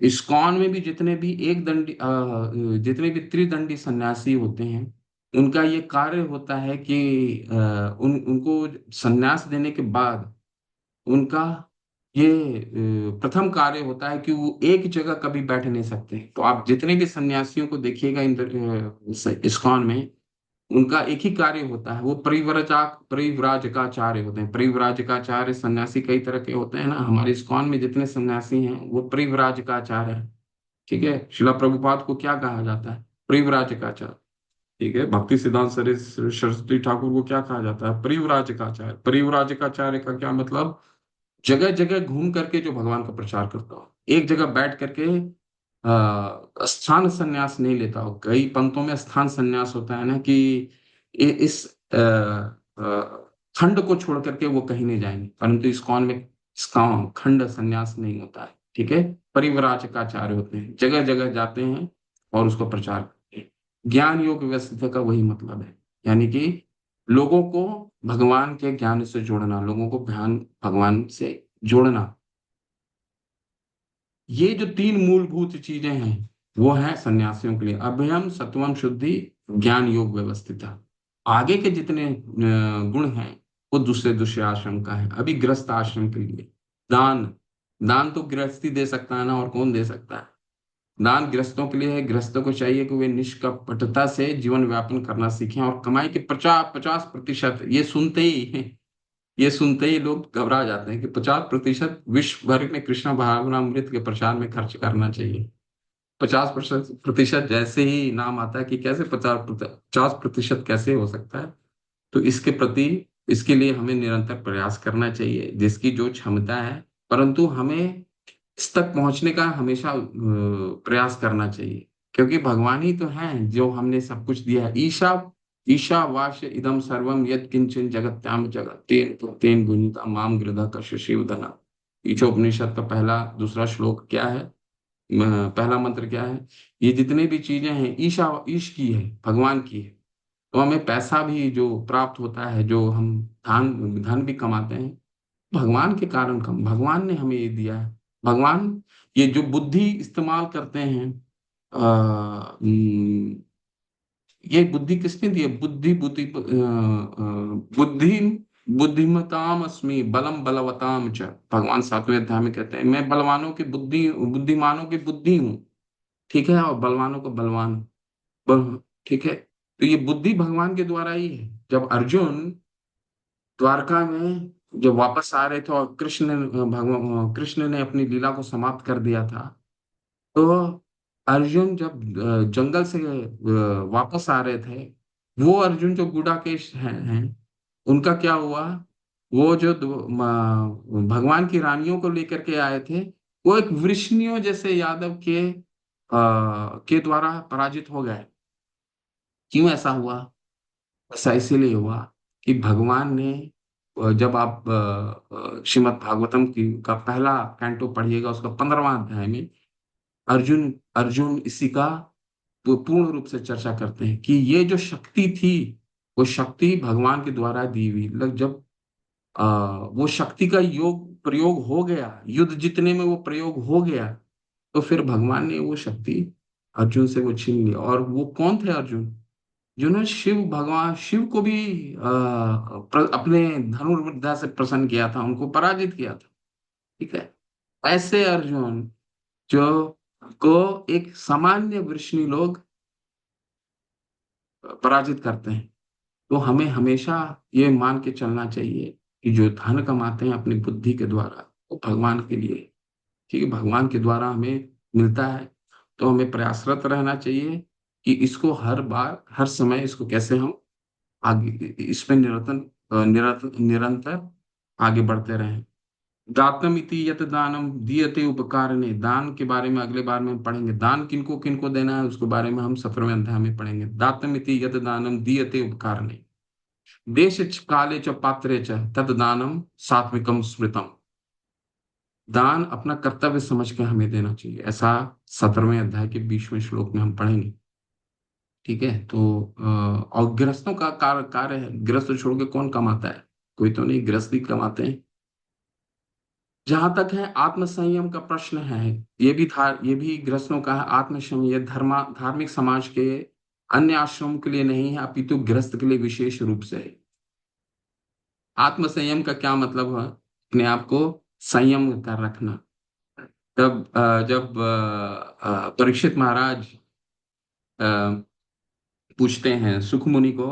A: इस्कॉन में भी जितने भी त्रिदंडी सन्यासी होते हैं, उनका ये कार्य होता है कि उनको सन्यास देने के बाद उनका ये प्रथम कार्य होता है कि वो एक जगह कभी बैठ नहीं सकते। तो आप जितने भी सन्यासियों को देखिएगा इस्कॉन में, उनका एक ही कार्य होता है, वो परिव्राजकाचार्य होते हैं। परिव्राजकाचार्य सन्यासी कई तरह के होते हैं ना, हमारे इस्कॉन में जितने सन्यासी हैं वो परिव्राजकाचार्य हैं। ठीक है, शिला प्रभुपाद को क्या कहा जाता है? परिव्राजकाचार्य। ठीक है, भक्ति सिद्धांत सरस्वती ठाकुर को क्या कहा जाता है? परिव्राजकाचार्य। परिव्राजकाचार्य का क्या मतलब? जगह जगह घूम करके जो भगवान का प्रचार करता हो, एक जगह बैठ करके स्थान संन्यास नहीं लेता हो। कई पंथों में स्थान संन्यास होता है ना, कि इस खंड को छोड़ करके वो कहीं नहीं जाएंगे, परंतु इस्कॉन में इसका खंड संन्यास नहीं होता है। ठीक है, परिव्राजकाचार्य होते हैं, जगह जगह जाते हैं और उसको प्रचार करते हैं। ज्ञान योग व्यवस्थित का वही मतलब है, यानी कि लोगों को भगवान के ज्ञान से जोड़ना, लोगों को भगवान से जोड़ना। ये जो तीन मूलभूत चीजें हैं वो है सन्यासियों के लिए, अभयम सत्वम शुद्धि ज्ञान योग व्यवस्थित। आगे के जितने गुण हैं वो दूसरे दूसरे आश्रम का है। अभी गृहस्थ आश्रम के लिए दान, दान तो गृहस्थी दे सकता है ना, और कौन दे सकता है? दान गृहस्थों के लिए है। गृहस्थों को चाहिए कि वे निष्कपटता से जीवन व्यापन करना सीखें और कमाई के 50-50%, ये सुनते ही लोग घबरा जाते हैं कि 50% विश्व भर में कृष्ण भावनामृत के प्रचार में खर्च करना चाहिए। 50% जैसे ही नाम आता है कि कैसे 50% कैसे हो सकता है, तो इसके प्रति, इसके लिए हमें निरंतर प्रयास करना चाहिए, जिसकी जो क्षमता है। परंतु हमें इस तक पहुंचने का हमेशा प्रयास करना चाहिए, क्योंकि भगवान ही तो हैं जो हमने सब कुछ दिया है। ईशा ईशावास्य इदम सर्वम यत् किंचन जगत्याम जगत तेन तेन गुणिता माम गृधा कश्यशीवदना। ईशोपनिषद का पहला दूसरा श्लोक क्या है? पहला मंत्र क्या है? ये जितने भी चीजें हैं ईश की है, भगवान की है। तो हमें पैसा भी जो प्राप्त होता है, जो हम धन धन भी कमाते हैं, भगवान के कारण कम, भगवान ने हमें ये दिया है। भगवान ये जो बुद्धि इस्तेमाल करते हैं, ये बुद्धि किसने दी है? बुद्धि बुद्धिमताम अस्मि बलम बलवताम च। भगवान 7वें अध्याय में कहते हैं, मैं बलवानों की बुद्धि, बुद्धिमानों की बुद्धि हूँ। ठीक है, और बलवानों को बलवान। ठीक है, तो ये बुद्धि भगवान के द्वारा ही है। जब अर्जुन द्वारका में जब वापस आ रहे थे और कृष्ण ने अपनी लीला को समाप्त कर दिया था, तो अर्जुन जब जंगल से वापस आ रहे थे, वो अर्जुन जो गुडाकेश हैं, उनका क्या हुआ? वो जो भगवान की रानियों को लेकर के आए थे, वो एक वृष्णियों जैसे यादव के द्वारा पराजित हो गए। क्यों ऐसा हुआ? ऐसा इसीलिए हुआ कि भगवान ने जब आप श्रीमद् भागवतम की का पहला कैंटो पढ़िएगा, उसका 15वां अध्याय में अर्जुन अर्जुन इसी का वो पूर्ण रूप से चर्चा करते हैं कि ये जो शक्ति थी, वो शक्ति भगवान के द्वारा दी हुई। जब वो शक्ति का योग प्रयोग हो गया, युद्ध जीतने में वो प्रयोग हो गया, तो फिर भगवान ने वो शक्ति अर्जुन से वो छीन ली। और वो कौन थे अर्जुन? जिन्होंने भगवान शिव को भी अपने धनुर्विद्या से प्रसन्न किया था, उनको पराजित किया था। ठीक है, ऐसे अर्जुन जो को एक सामान्य वृष्णि लोग पराजित करते हैं। तो हमें हमेशा ये मान के चलना चाहिए कि जो धन कमाते हैं अपनी बुद्धि के द्वारा, वो भगवान के लिए, ठीक है, भगवान के द्वारा हमें मिलता है। तो हमें प्रयासरत रहना चाहिए कि इसको हर बार हर समय इसको कैसे हम आगे इसमें निरंतर आगे बढ़ते रहें। दातम इति यत दानम दीयते उपकारणे। दान के बारे में अगले बार में हम पढ़ेंगे। दान किनको किनको देना है उसके बारे में हम 17वें अध्याय में पढ़ेंगे। दातम इति यत दानम दीयते उपकारणे देश काले च पात्रे च तद दानम सात्विकम स्मृतम। दान अपना कर्तव्य समझ के हमें देना चाहिए, ऐसा 17वें अध्याय के 20वें श्लोक में हम पढ़ेंगे। ठीक है, तो और गृहस्थों का कार्य है। गृहस्थ छोड़ के कौन कमाता है? कोई तो नहीं, गृहस्थ ही कमाते हैं। जहां तक है आत्म संयम का प्रश्न है, ये भी गृहस्थों का है। आत्म संयम ये धार्मिक समाज के अन्य आश्रमों के लिए नहीं है, अपितु गृहस्थ के लिए विशेष रूप से है। आत्म संयम का क्या मतलब है? अपने आप को संयम कर रखना। तब जब परीक्षित महाराज अ, पूछते हैं सुख मुनि को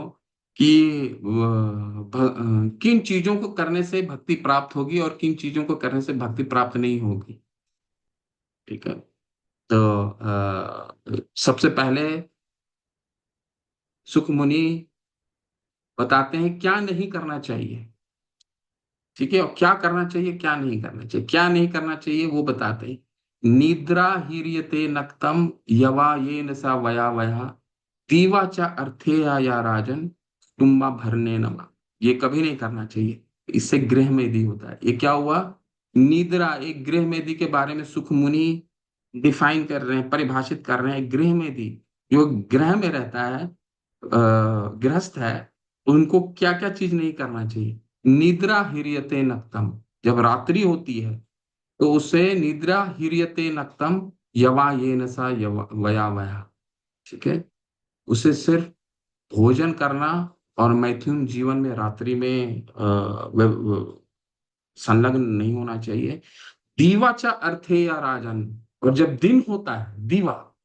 A: कि किन चीजों को करने से भक्ति प्राप्त होगी और किन चीजों को करने से भक्ति प्राप्त नहीं होगी। ठीक है। तो सबसे पहले सुख मुनि बताते हैं क्या नहीं करना चाहिए। ठीक है। और क्या करना चाहिए क्या नहीं करना चाहिए, क्या नहीं करना चाहिए वो बताते हैं। निद्रा हीरियते नक्तम यवा ये नसा वया वया तीवा चा अर्थे या राजन तुम्बा भरने नमा। ये कभी नहीं करना चाहिए, इससे गृह मेदी होता है। ये क्या हुआ? निद्रा एक गृह मेदी के बारे में सुख मुनि डिफाइन कर रहे हैं, परिभाषित कर रहे हैं। गृह मेदी जो ग्रह में रहता है, गृहस्थ है, उनको क्या क्या चीज नहीं करना चाहिए। निद्रा हिरियते नक्तम, जब रात्रि होती है तो उसे निद्रा हिरियते नक्तम यवा ये नसा वया वया। ठीक है। उसे सिर्फ भोजन करना और मैथुन जीवन में रात्रि में संलग्न नहीं होना चाहिए। दीवाचा अर्थे या राजन, और जब दिन होता है दीवा,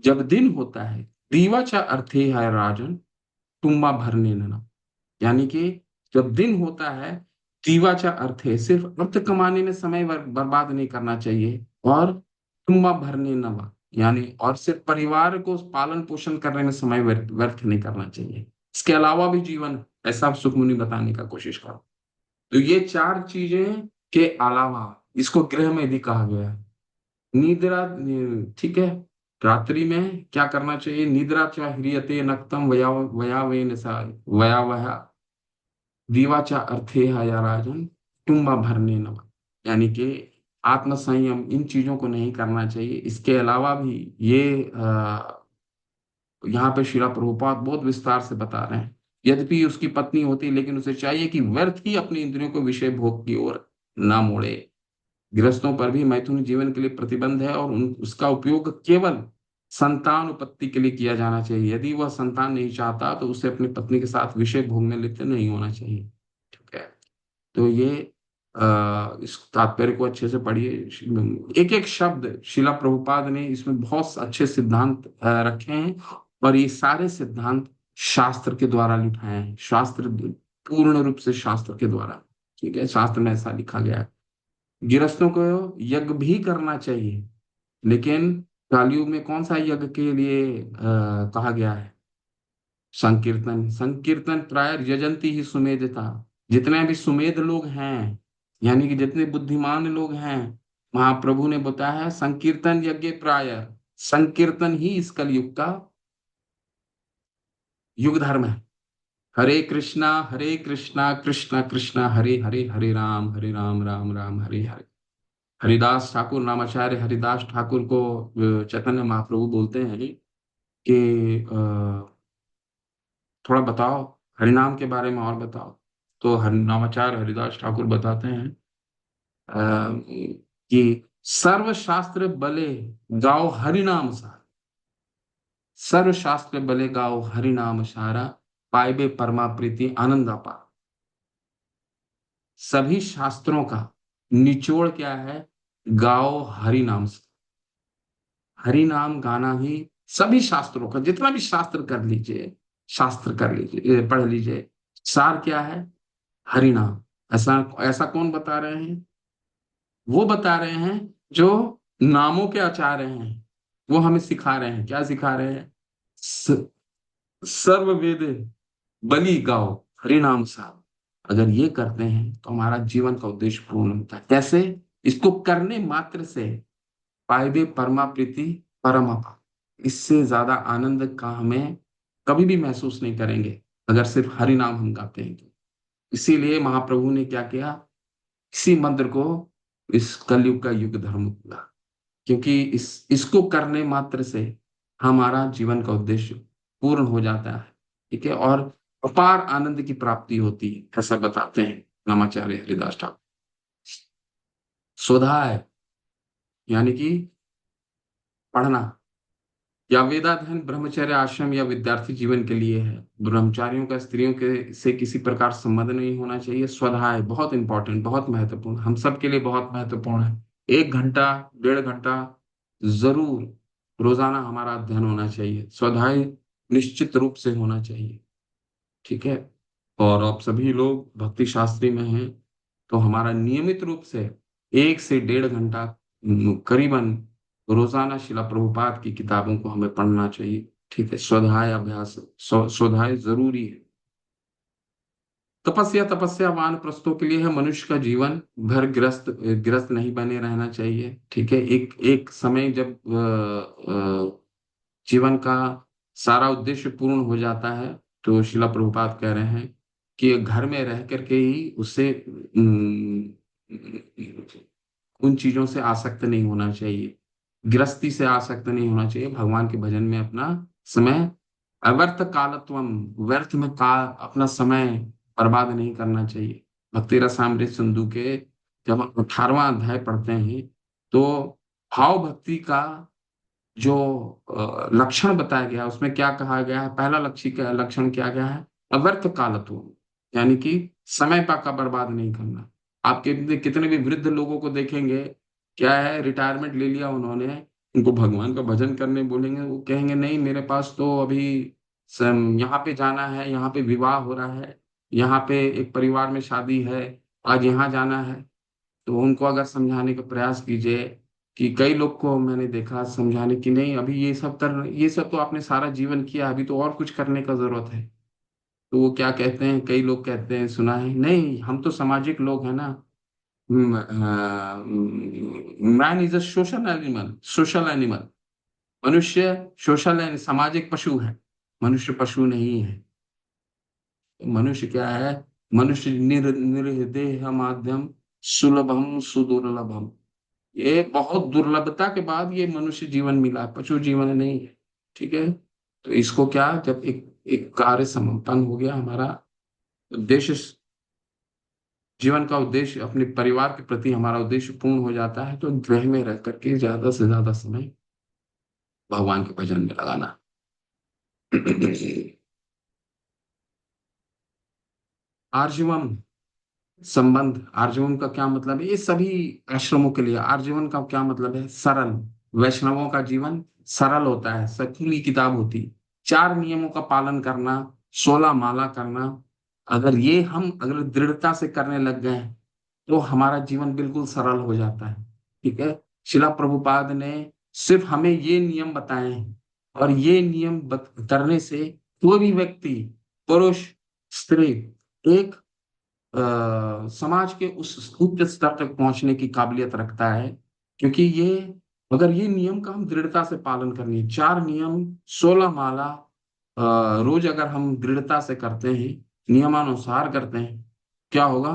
A: जब दिन होता है दीवाचा अर्थे है राजन तुम्बा भरने न। यानी कि जब दिन होता है, दीवाचा अर्थ है सिर्फ अर्थ कमाने में समय बर्बाद नहीं करना चाहिए, और तुम्बा भरने नवा यानी और सिर्फ परिवार को पालन पोषण करने में समय व्यर्थ नहीं करना चाहिए। इसके अलावा भी जीवन ऐसा सुखमुनि बताने का कोशिश करो। तो ये चार चीजें के अलावा इसको गृह में भी कहा गया है। निद्रा, ठीक है, रात्रि में क्या करना चाहिए? निद्रा च ह्रियते नक्तम वया वयावेन सा वयावह दीवाचा अर्थे या राजन तुम्बा भरने नवा। यानी कि आत्म संयम इन चीजों को नहीं करना चाहिए। इसके अलावा भी ये यहाँ पे श्रीला प्रभुपाद बहुत विस्तार से बता रहे हैं। यद्यपि उसकी पत्नी होती, लेकिन उसे चाहिए कि व्यर्थ ही अपनी इंद्रियों को विषय भोग की ओर ना मोड़े। गृहस्थों पर भी मैथुन जीवन के लिए प्रतिबंध है, और उसका उपयोग केवल संतान उत्पत्ति के लिए किया जाना चाहिए। यदि वह संतान नहीं चाहता तो उसे अपनी पत्नी के साथ विषय भोग में लिप्त नहीं होना चाहिए। ठीक है। तो ये इस तात्पर्य को अच्छे से पढ़िए। एक एक शब्द शिला प्रभुपाद ने इसमें बहुत अच्छे सिद्धांत रखे हैं, और ये सारे सिद्धांत शास्त्र के द्वारा लिखाए हैं। शास्त्र पूर्ण रूप से शास्त्र के द्वारा। ठीक है। शास्त्र में ऐसा लिखा गया है। गृहस्थों को यज्ञ भी करना चाहिए, लेकिन कलयुग में कौन सा यज्ञ के लिए कहा गया है? संकीर्तन। संकीर्तन प्राय यजंती ही सुमेधता। जितने भी सुमेध लोग हैं, यानी कि जितने बुद्धिमान लोग हैं, महाप्रभु ने बताया है संकीर्तन यज्ञ प्राय। संकीर्तन ही इस कलयुग का युग धर्म है। हरे कृष्णा कृष्णा कृष्णा हरे हरे, हरे राम राम राम हरे हरे। हरिदास ठाकुर नामाचार्य हरिदास ठाकुर को चैतन्य महाप्रभु बोलते हैं कि थोड़ा बताओ हरिनाम के बारे में और बताओ। तो हरिनामाचार्य हरिदास ठाकुर बताते हैं कि सर्वशास्त्र बले गाओ हरिनाम सारा। सर्वशास्त्र बले गाओ हरिनाम सारा, पाइबे परमा प्रीति आनंद अपार। सभी शास्त्रों का निचोड़ क्या है? गाओ हरि नाम से। हरि नाम गाना ही सभी शास्त्रों का, जितना भी शास्त्र कर लीजिए, शास्त्र कर लीजिए, पढ़ लीजिए, सार क्या है? हरि नाम। ऐसा ऐसा कौन बता रहे हैं? वो बता रहे हैं जो नामों के आचार्य हैं। वो हमें सिखा रहे हैं। क्या सिखा रहे हैं? सर्व वेद बलि गाओ हरि नाम साहब। अगर ये करते हैं तो हमारा जीवन का उद्देश्य पूर्ण होता है। कैसे? इसको करने मात्र से पाइबे परमा प्रीति परम अपार। इससे ज्यादा आनंद का हमें कभी भी महसूस नहीं करेंगे अगर सिर्फ हरि नाम हम गाते हैं तो। इसीलिए महाप्रभु ने क्या किया? इसी मंत्र को इस कलयुग का युग धर्म बोला, क्योंकि इसको करने मात्र से हमारा जीवन का उद्देश्य पूर्ण हो जाता है। ठीक है। और अपार आनंद की प्राप्ति होती है, ऐसा बताते हैं नामाचार्य हरिदास ठाकुर। स्वधा है, यानी कि पढ़ना। या वेदाध्ययन ब्रह्मचर्य आश्रम या विद्यार्थी जीवन के लिए है। ब्रह्मचारियों का स्त्रियों के से किसी प्रकार संबंध नहीं होना चाहिए। स्वाध्याय बहुत इंपॉर्टेंट, बहुत महत्वपूर्ण, हम सब के लिए बहुत महत्वपूर्ण है। 1 घंटा, 1.5 घंटा जरूर रोजाना हमारा अध्ययन होना चाहिए। स्वाध्याय निश्चित रूप से होना चाहिए। ठीक है। और आप सभी लोग भक्ति शास्त्री में हैं, तो हमारा नियमित रूप से 1 से 1.5 घंटा करीबन रोजाना शिला प्रभुपाद की किताबों को हमें पढ़ना चाहिए। ठीक है। स्वाध्याय अभ्यास, स्वाध्याय जरूरी है। तपस्या, तपस्या वानप्रस्थों के लिए है। मनुष्य का जीवन भर गृहस्थ गृहस्थ नहीं बने रहना चाहिए। ठीक है। एक एक समय जब जीवन का सारा उद्देश्य पूर्ण हो जाता है, तो शिला प्रभुपाद कह रहे हैं कि घर में रह करके ही उससे उन चीजों से आसक्त नहीं होना चाहिए, गृहस्थी से आसक्त नहीं होना चाहिए। भगवान के भजन में अपना समय, अव्यर्थ कालत्वम, व्यर्थ में काल अपना समय बर्बाद नहीं करना चाहिए। भक्ति रसामृत सिंधु के जब हम 18वां अध्याय पढ़ते हैं, तो भाव भक्ति का जो लक्षण बताया गया, उसमें क्या कहा गया है? पहला लक्ष्य का लक्षण क्या गया है? अव्यर्थ कालत्व, यानी कि समय का बर्बाद नहीं करना। आप कितने कितने भी वृद्ध लोगों को देखेंगे, क्या है, रिटायरमेंट ले लिया उन्होंने, उनको भगवान का भजन करने बोलेंगे, वो कहेंगे नहीं मेरे पास तो अभी यहाँ पे जाना है, यहाँ पे विवाह हो रहा है, यहाँ पे एक परिवार में शादी है, आज यहाँ जाना है। तो उनको अगर समझाने का प्रयास कीजिए, कि कई लोग को मैंने देखा समझाने की, नहीं अभी ये सब तो आपने सारा जीवन किया, अभी तो और कुछ करने का जरूरत है। तो वो क्या कहते हैं, कई लोग कहते हैं, सुना है, नहीं हम तो सामाजिक लोग हैं ना। Man is a social animal, social animal. मनुष्य सोशल सामाजिक पशु है, मनुष्य पशु नहीं है। मनुष्य क्या है? मनुष्य निर्देह माध्यम, सुलभम सुदुर्लभम। ये बहुत दुर्लभता के बाद ये मनुष्य जीवन मिला, पशु जीवन नहीं है। ठीक है। तो इसको क्या, जब एक एक कार्य संपन्न हो गया, हमारा उद्देश्य, जीवन का उद्देश्य, अपने परिवार के प्रति हमारा उद्देश्य पूर्ण हो जाता है, तो गृह में रह करके ज्यादा से ज्यादा समय भगवान के भजन में लगाना। आर्जवम, संबंध। आर्जवम का क्या मतलब है? ये सभी आश्रमों के लिए आर्जवन का क्या मतलब है? सरल। वैष्णवों का जीवन सरल होता है, सखी किताब होती। 4 नियमों का पालन करना, 16 माला करना, अगर दृढ़ता से करने लग गए हैं, तो हमारा जीवन बिल्कुल सरल हो जाता है। ठीक है। शिला प्रभुपाद ने सिर्फ हमें ये नियम बताए हैं, और ये नियम करने से कोई भी व्यक्ति, पुरुष, स्त्री, एक समाज के उस उच्च स्तर तक पहुंचने की काबिलियत रखता है। क्योंकि अगर ये नियम का हम दृढ़ता से पालन करेंगे, 4 नियम, 16 माला, रोज अगर हम दृढ़ता से करते हैं, नियमानुसार करते हैं, क्या होगा?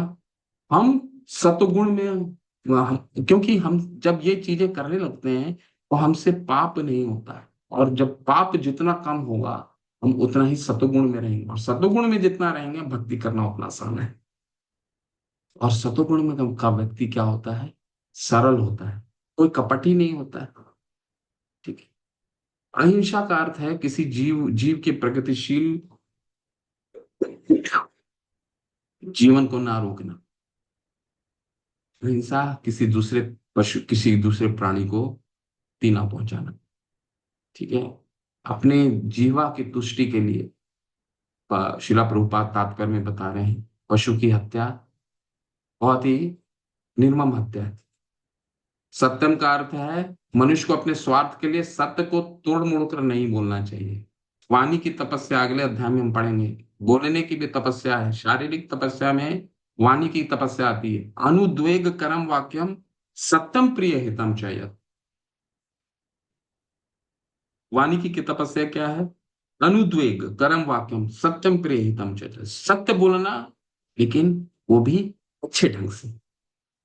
A: हम सतुगुण में, क्योंकि हम जब ये चीजें करने लगते हैं, तो हमसे पाप नहीं होता है। और जब पाप जितना कम होगा, हम उतना ही सतुगुण में रहेंगे, और सतुगुण में जितना रहेंगे, भक्ति करना उतना आसान है। और सतोगुण में का व्यक्ति क्या होता है? सरल होता है, कोई कपटी नहीं होता है। ठीक है। अहिंसा का अर्थ है किसी जीव जीव के प्रगतिशील जीवन को ना रोकना। अहिंसा किसी दूसरे प्राणी को क्षति ना पहुंचाना। ठीक है। अपने जीवा की तुष्टि के लिए शिला प्रभुपाद तात्पर्य में बता रहे हैं, पशु की हत्या बहुत ही निर्मम हत्या है। सत्यम का अर्थ है मनुष्य को अपने स्वार्थ के लिए सत्य को तोड़ मोड़ कर नहीं बोलना चाहिए। वाणी की तपस्या अगले अध्याय में हम पढ़ेंगे। बोलने की भी तपस्या है, शारीरिक तपस्या में वाणी की तपस्या आती है। अनुद्वेग करम वाक्यम सत्यम प्रिय हितम चाहिए। वाणी की तपस्या क्या है? अनुद्वेग करम वाक्यम सत्यम प्रिय हितम चाहिए। सत्य बोलना, लेकिन वो भी अच्छे ढंग से,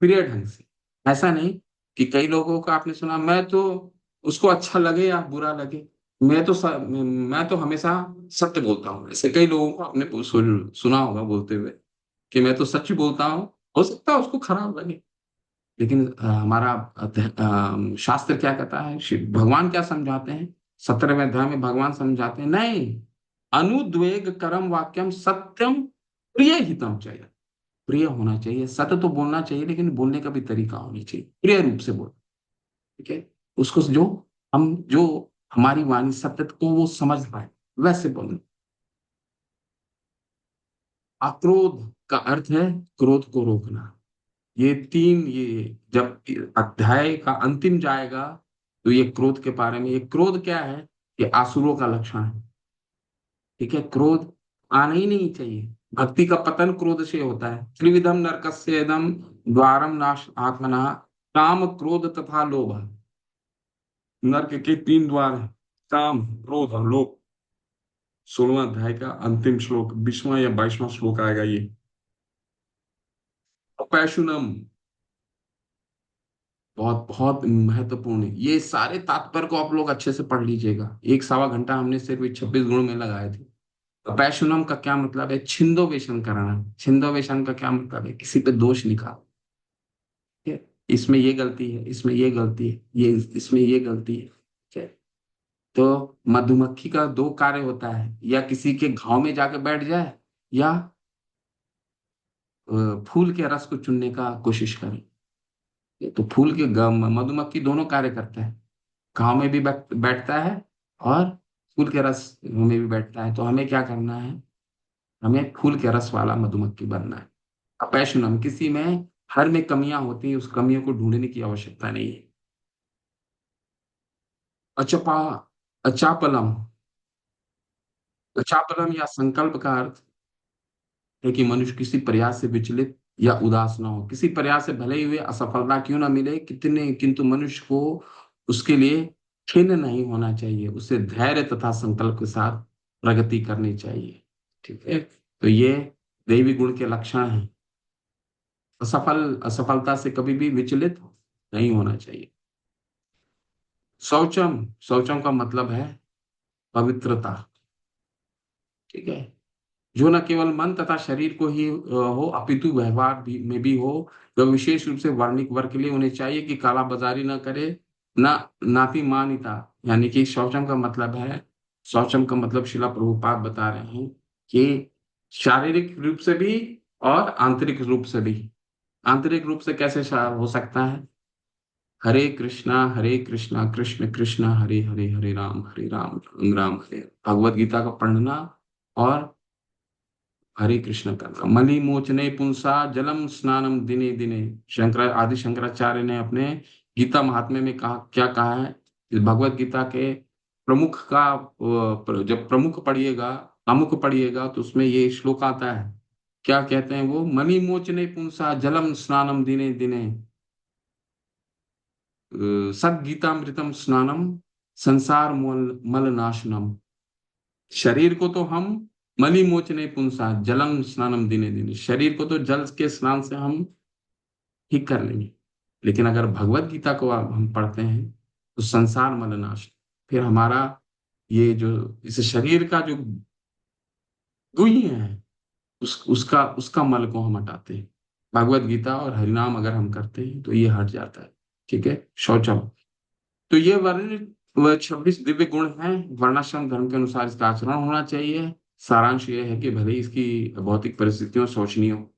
A: प्रिय ढंग से। ऐसा नहीं कि कई लोगों का आपने सुना, मैं तो, उसको अच्छा लगे या बुरा लगे, मैं तो हमेशा सत्य बोलता हूँ। ऐसे कई लोगों को आपने सुना होगा बोलते हुए कि मैं तो सच बोलता हूँ। हो सकता है उसको खराब लगे, लेकिन हमारा शास्त्र क्या कहता है, भगवान क्या समझाते हैं? 17वें अध्याय में भगवान समझाते हैं, नहीं, अनुद्वेग करम वाक्यम सत्यम प्रिय हितम चाहिए। प्रिय होना चाहिए, सत्य तो बोलना चाहिए, लेकिन बोलने का भी तरीका होनी चाहिए, प्रिय रूप से बोल। ठीक है, उसको जो हमारी वाणी सत्य को वो समझ पाए वैसे बोलना। अक्रोध का अर्थ है क्रोध को रोकना। ये जब अध्याय का अंतिम जाएगा तो ये क्रोध के बारे में, ये क्रोध क्या है, ये आसुरों का लक्षण है। ठीक है, क्रोध आना ही नहीं चाहिए। भक्ति का पतन क्रोध से होता है। त्रिविधम नरकस्य इदम द्वारम नाश आत्मना, काम क्रोध तथा लोभ। नरक के 3 द्वार हैं, काम क्रोध और लोभ। 16वां अध्याय का अंतिम श्लोक, 20वां या 22वां श्लोक आएगा ये। अपैशुनम, बहुत बहुत महत्वपूर्ण है। ये सारे तात्पर्य को आप लोग अच्छे से पढ़ लीजिएगा। 1 सवा घंटा हमने सिर्फ 26 गुण में लगाए थे। अपैशुनम का क्या मतलब है? छिंदोवेशन कराना। छिंदोवेशन का क्या मतलब है? किसी पे दोष निकाल, ठीक है, इसमें ये गलती है, इसमें ये गलती है, ये इसमें ये गलती है। ठीक है, तो मधुमक्खी का 2 कार्य होता है, या किसी के घाव में जाके बैठ जाए, या फूल के रस को चुनने का कोशिश करे। तो मधुमक्खी दोनों कार्य करता है, घाव में भी बैठता है और फूल के रस में भी बैठता है। तो हमें क्या करना है? हमें फूल के रस वाला मधुमक्खी बनना है। अपैशनम, किसी में हर में कमियां होती हैं, उस कमियों को ढूंढने की आवश्यकता नहीं है। अचपा अचापलम, अचापलम या संकल्प का अर्थ है कि मनुष्य किसी प्रयास से विचलित या उदास ना हो। किसी प्रयास से भले ही हुए असफलता क्यों ना मिले, किंतु मनुष्य को उसके लिए खिन्न नहीं होना चाहिए। उसे धैर्य तथा संकल्प के साथ प्रगति करनी चाहिए। ठीक है, तो ये दैवी गुण के लक्षण हैं। असफलता से कभी भी विचलित नहीं होना चाहिए। शौचम, शौचम का मतलब है पवित्रता। ठीक है, जो न केवल मन तथा शरीर को ही हो, अपितु व्यवहार में भी हो। तो विशेष रूप से वर्णिक वर्ग के लिए उन्हें चाहिए कि काला बाजारी न करे, ना नातिमानिता। यानी कि शौचम का मतलब है, शौचम का मतलब शिला प्रभुपाद बता रहे हैं कि शारीरिक रूप से भी और आंतरिक रूप से भी। आंतरिक रूप से कैसे हो सकता है? हरे कृष्णा कृष्ण कृष्ण हरे हरे, हरे राम राम राम हरे हरे। भगवत गीता का पढ़ना और हरे कृष्ण करना। मलि मोचने पुंसा जलम स्नानम दिने दिने। आदि शंकराचार्य ने अपने गीता महात्म्य में कहा, क्या कहा है? इस भगवत गीता के प्रमुख का जब प्रमुख पढ़िएगा, अमुख पढ़िएगा, तो उसमें ये श्लोक आता है। क्या कहते हैं वो? मलि मोचने पुंसा जलम स्नानम दिने दिने, सद्गीतामृतम स्नानम संसार मल नाशनम। शरीर को तो हम मलि मोचने पुंसा जलम स्नानम दिने दिने, शरीर को तो जल के स्नान से हम ठीक कर लेंगे। लेकिन अगर भगवत गीता को हम पढ़ते हैं तो संसार मल नाश, फिर हमारा ये जो इस शरीर का जो गुह्य है, उसका मल को हम हटाते हैं। भगवत गीता और हरिनाम अगर हम करते हैं तो ये हट जाता है। ठीक है, शौचम। तो ये वह 26 दिव्य गुण हैं। वर्णाश्रम धर्म के अनुसार इसका आचरण होना चाहिए। सारांश ये है कि भले ही इसकी भौतिक परिस्थितियों शोचनीय हो,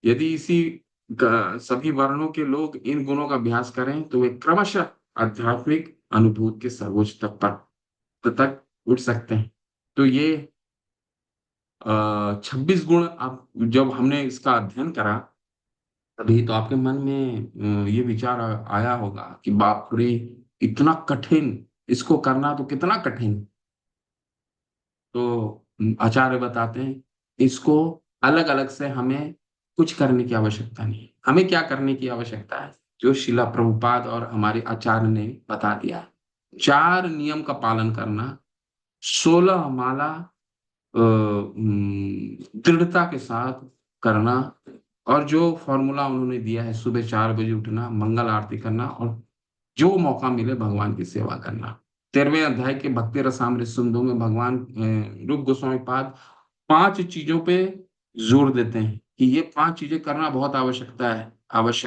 A: यदि सभी वर्णों के लोग इन गुणों का अभ्यास करें तो वे क्रमशः आध्यात्मिक अनुभूति के सर्वोच्च तक उठ सकते हैं। तो ये 26 गुण, आप जब हमने इसका अध्ययन करा तभी तो आपके मन में ये विचार आया होगा कि बाप रे, इतना कठिन, इसको करना तो कितना कठिन। तो आचार्य बताते हैं इसको अलग अलग से हमें कुछ करने की आवश्यकता नहीं है। हमें क्या करने की आवश्यकता है? जो शिला प्रभुपाद और हमारे आचार्य ने बता दिया है। 4 नियम का पालन करना, 16 माला दृढ़ता के साथ करना, और जो फॉर्मूला उन्होंने दिया है, सुबह 4 बजे उठना, मंगल आरती करना, और जो मौका मिले भगवान की सेवा करना। 13वें अध्याय के भक्ति रसामृत सिंधु में भगवान रूप गोस्वामी पाद 5 चीजों पे जोर देते हैं कि ये 5 चीजें करना बहुत आवश्यक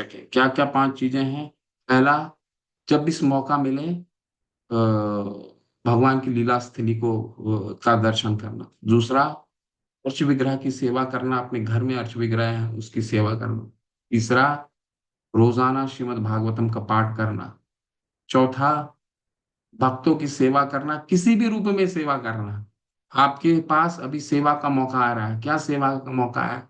A: है। क्या क्या 5 चीजें हैं? पहला, जब इस मौका मिले भगवान की लीला स्थली को का दर्शन करना। दूसरा, अर्च विग्रह की सेवा करना, अपने घर में अर्च विग्रह है उसकी सेवा करना। तीसरा, रोजाना श्रीमद् भागवतम का पाठ करना। चौथा, भक्तों की सेवा करना, किसी भी रूप में सेवा करना। आपके पास अभी सेवा का मौका आ रहा है, क्या सेवा का मौका है?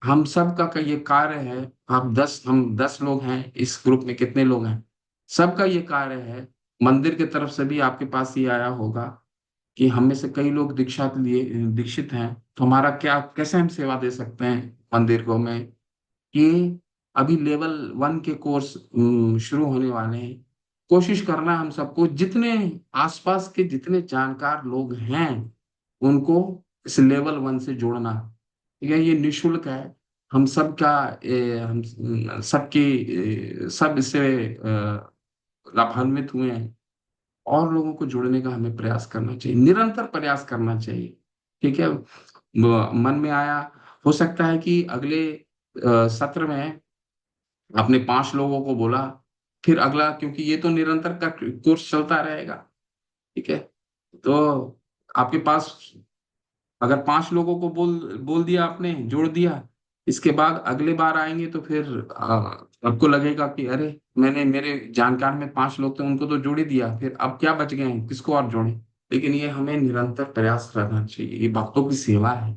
A: हम सब का ये कार्य है। हम 10 लोग हैं इस ग्रुप में, कितने लोग हैं? सबका ये कार्य है। मंदिर की तरफ से भी आपके पास ये आया होगा कि हम में से कई लोग दीक्षित हैं, तो हमारा क्या, कैसे हम सेवा दे सकते हैं मंदिर को में, कि अभी लेवल 1 के कोर्स शुरू होने वाले हैं। कोशिश करना है हम सबको, जितने आसपास के जितने जानकार लोग हैं उनको इस लेवल 1 से जोड़ना। ठीक है, ये निशुल्क है। हम सबका हम सबकी सब इससे लाभान्वित हुए हैं। और लोगों को जोड़ने का हमें प्रयास करना चाहिए, निरंतर प्रयास करना चाहिए। ठीक है, मन में आया, हो सकता है कि अगले सत्र में आपने 5 लोगों को बोला, फिर अगला, क्योंकि ये तो निरंतर का कोर्स चलता रहेगा। ठीक है, तो आपके पास अगर 5 लोगों को बोल बोल दिया आपने, जोड़ दिया, इसके बाद अगले बार आएंगे तो फिर आपको लगेगा कि अरे, मैंने, मेरे जानकार में 5 लोग थे, उनको तो जोड़ ही दिया, फिर अब क्या बच गए हैं, किसको और जोड़े? लेकिन ये हमें निरंतर प्रयास करना चाहिए, ये भक्तों की सेवा है।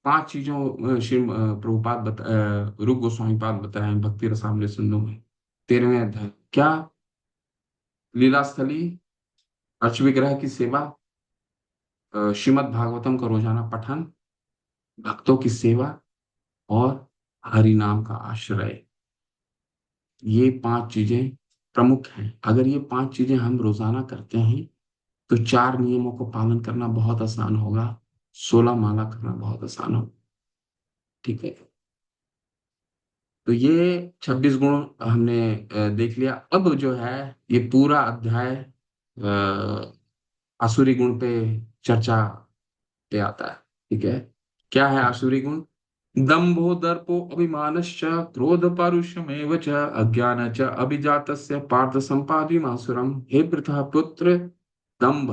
A: 5 चीजों श्री प्रभुपाद रूप गोस्वामी पाद बताए हैं भक्ति रसामृत सिंधु में, 13वें अध्याय। क्या? लीला स्थली, अर्च विग्रह की सेवा, श्रीमद् भागवतम का रोजाना पठन, भक्तों की सेवा, और हरि नाम का आश्रय। ये 5 चीजें प्रमुख हैं। अगर ये 5 चीजें हम रोजाना करते हैं तो 4 नियमों को पालन करना बहुत आसान होगा, 16 माला करना बहुत आसान होगा। ठीक है, तो ये 26 गुण हमने देख लिया। अब जो है ये पूरा अध्याय आसुरी गुण पे चर्चा पे आता है। ठीक है, क्या है आसुरी गुण? दंभो दर्पो अभिमानश्च क्रोध परुषमेव च अज्ञान च अभिजातस्य पार्थ संपादिमासुरम। हे पृथा पुत्र, दंभ,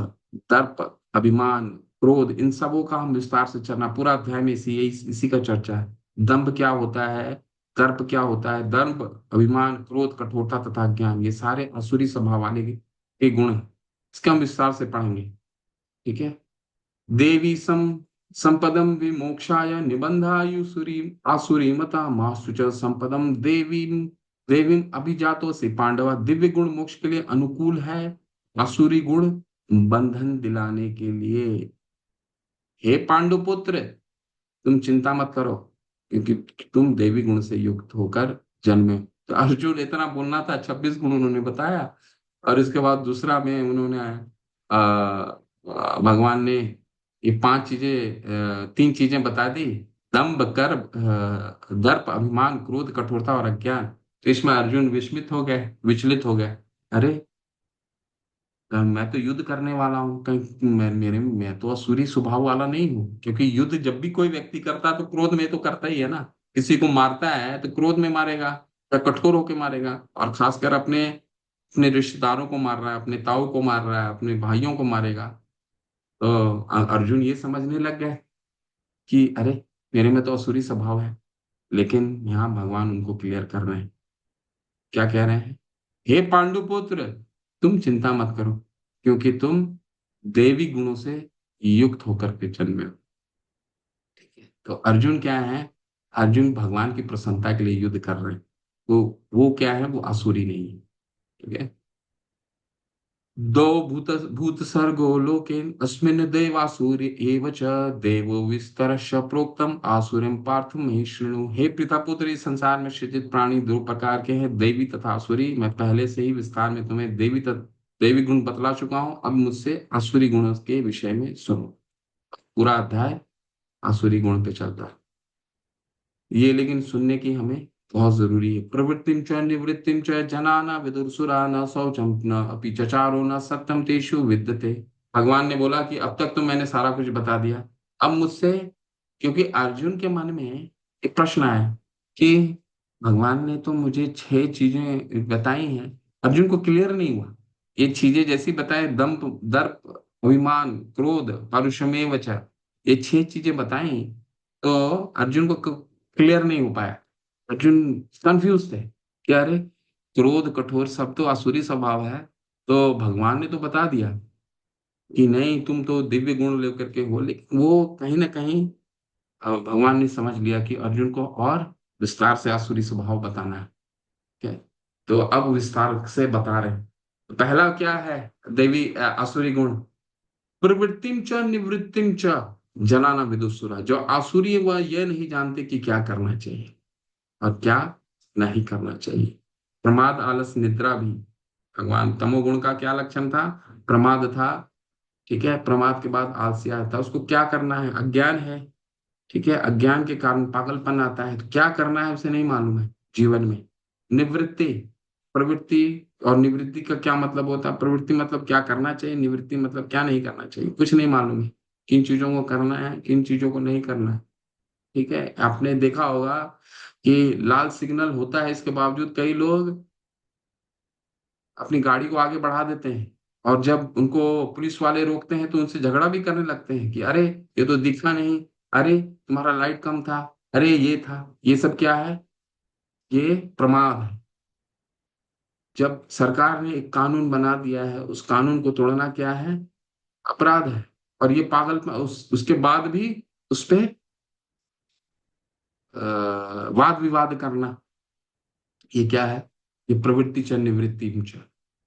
A: दर्प, अभिमान, क्रोध, इन सबों का हम विस्तार से चलना, पूरा अध्याय में इसी का चर्चा है। दंभ क्या होता है, दर्प क्या होता है? दर्प, अभिमान, क्रोध, कठोरता तथा ज्ञान, ये सारे असुरी स्वभाव वाले के गुण हैं। इसका हम विस्तार से पढ़ेंगे। ठीक है, देवी संपदम विमोक्षाय निबंधायुसुरी आसुरी मता मास्तु च संपदम देवी अभिजातो से पांडवा। दिव्य गुण मोक्ष के लिए अनुकूल है, आसुरी गुण बंधन दिलाने के लिए। हे पांडुपुत्र, तुम चिंता मत करो, क्योंकि तुम देवी गुण से युक्त होकर जन्मे। तो अर्जुन इतना बोलना था, 26 गुण उन्होंने बताया, और इसके बाद दूसरा में उन्होंने भगवान ने ये 5 चीजें 3 चीजें बता दी। दंभ, कर, दर्प, अभिमान, क्रोध, कठोरता और अज्ञान। तो इसमें अर्जुन विस्मित हो गए, विचलित हो गए। अरे, मैं तो युद्ध करने वाला हूँ, कहीं मैं तो असुरी स्वभाव वाला नहीं हूँ, क्योंकि युद्ध जब भी कोई व्यक्ति करता है तो क्रोध में तो करता ही है ना। किसी को मारता है तो क्रोध में मारेगा या कठोर होकर मारेगा, और खासकर अपने अपने रिश्तेदारों को मार रहा है, अपने ताऊ को मार रहा है, अपने भाइयों को मारेगा। तो अर्जुन ये समझने लग गए कि अरे, मेरे में तो असुरी स्वभाव है। लेकिन यहाँ भगवान उनको क्लियर कर रहे हैं। क्या कह रहे हैं? हे पांडुपुत्र, तुम चिंता मत करो, क्योंकि तुम देवी गुणों से युक्त होकर के जन्मे हो। ठीक है, तो अर्जुन क्या है? अर्जुन भगवान की प्रसन्नता के लिए युद्ध कर रहे हैं। तो वो क्या है? वो आसुरी नहीं है। ठीक है, दो भूत भूत सर्गो लोकेन अस्मिन् देवासुर एव च देवो विस्तरश्य प्रोक्तम आसुरम पार्थ मे शृणु। हे पितापुत्र, इस संसार में सृजित प्राणी 2 प्रकार के हैं, देवी तथा आसुरी। मैं पहले से ही विस्तार में तुम्हें देवी गुण बतला चुका हूं, अब मुझसे आसुरी गुणों के विषय में सुनो। पूरा अध्याय आसुरी गुण पे चलता है ये, लेकिन सुनने की हमें बहुत जरूरी है। प्रवृत्तिम च निवृत्तिम च जनाना विदुरसुरा न शौचम न अपि चचारो न सत्यम तेषु विद्यते। भगवान ने बोला कि अब तक तो मैंने सारा कुछ बता दिया, अब मुझसे, क्योंकि अर्जुन के मन में एक प्रश्न आया कि भगवान ने तो मुझे 6 चीजें बताई हैं। अर्जुन को क्लियर नहीं हुआ ये चीजें जैसी बताए, दंभ, दर्प, अभिमान, क्रोध, परुषमेव च, ये 6 चीजें बताई, तो अर्जुन को क्लियर नहीं हो पाया। अर्जुन कंफ्यूज थे कि अरे, क्रोध, कठोर सब तो आसुरी स्वभाव है, तो भगवान ने तो बता दिया कि नहीं, तुम तो दिव्य गुण लेकर के हो, लेकिन वो कहीं ना कहीं भगवान ने समझ लिया कि अर्जुन को और विस्तार से आसुरी स्वभाव बताना है। ठीक है, तो अब विस्तार से बता रहे हैं। तो पहला क्या है, देवी आसुरी गुण, प्रवृत्तिम च निवृत्तिम च जनाना विदुषुरा। जो आसुरी है वह यह नहीं जानते कि क्या करना चाहिए और क्या नहीं करना चाहिए। प्रमाद, आलस, निद्रा भी। भगवान, तमोगुण का क्या लक्षण था? प्रमाद था। ठीक है, प्रमाद के बाद आलस्य था, उसको क्या करना है, अज्ञान है। ठीक है, अज्ञान के कारण पागलपन आता है, तो क्या करना है उसे नहीं मालूम है जीवन में। निवृत्ति, प्रवृत्ति, और निवृत्ति का क्या मतलब होता है? प्रवृत्ति मतलब क्या करना चाहिए, निवृत्ति मतलब क्या नहीं करना चाहिए, कुछ नहीं मालूम है। किन चीजों को करना है, किन चीजों को नहीं करना है। ठीक है, आपने देखा होगा कि लाल सिग्नल होता है, इसके बावजूद कई लोग अपनी गाड़ी को आगे बढ़ा देते हैं, और जब उनको पुलिस वाले रोकते हैं तो उनसे झगड़ा भी करने लगते हैं कि अरे, ये तो दिखा नहीं, अरे तुम्हारा लाइट कम था, अरे ये था। ये सब क्या है? ये प्रमाद है। जब सरकार ने एक कानून बना दिया है, उस कानून को तोड़ना क्या है? अपराध है। और ये पागल उसके बाद भी उस पे वाद विवाद करना, ये क्या है? ये प्रवृत्ति च निवृत्ति च।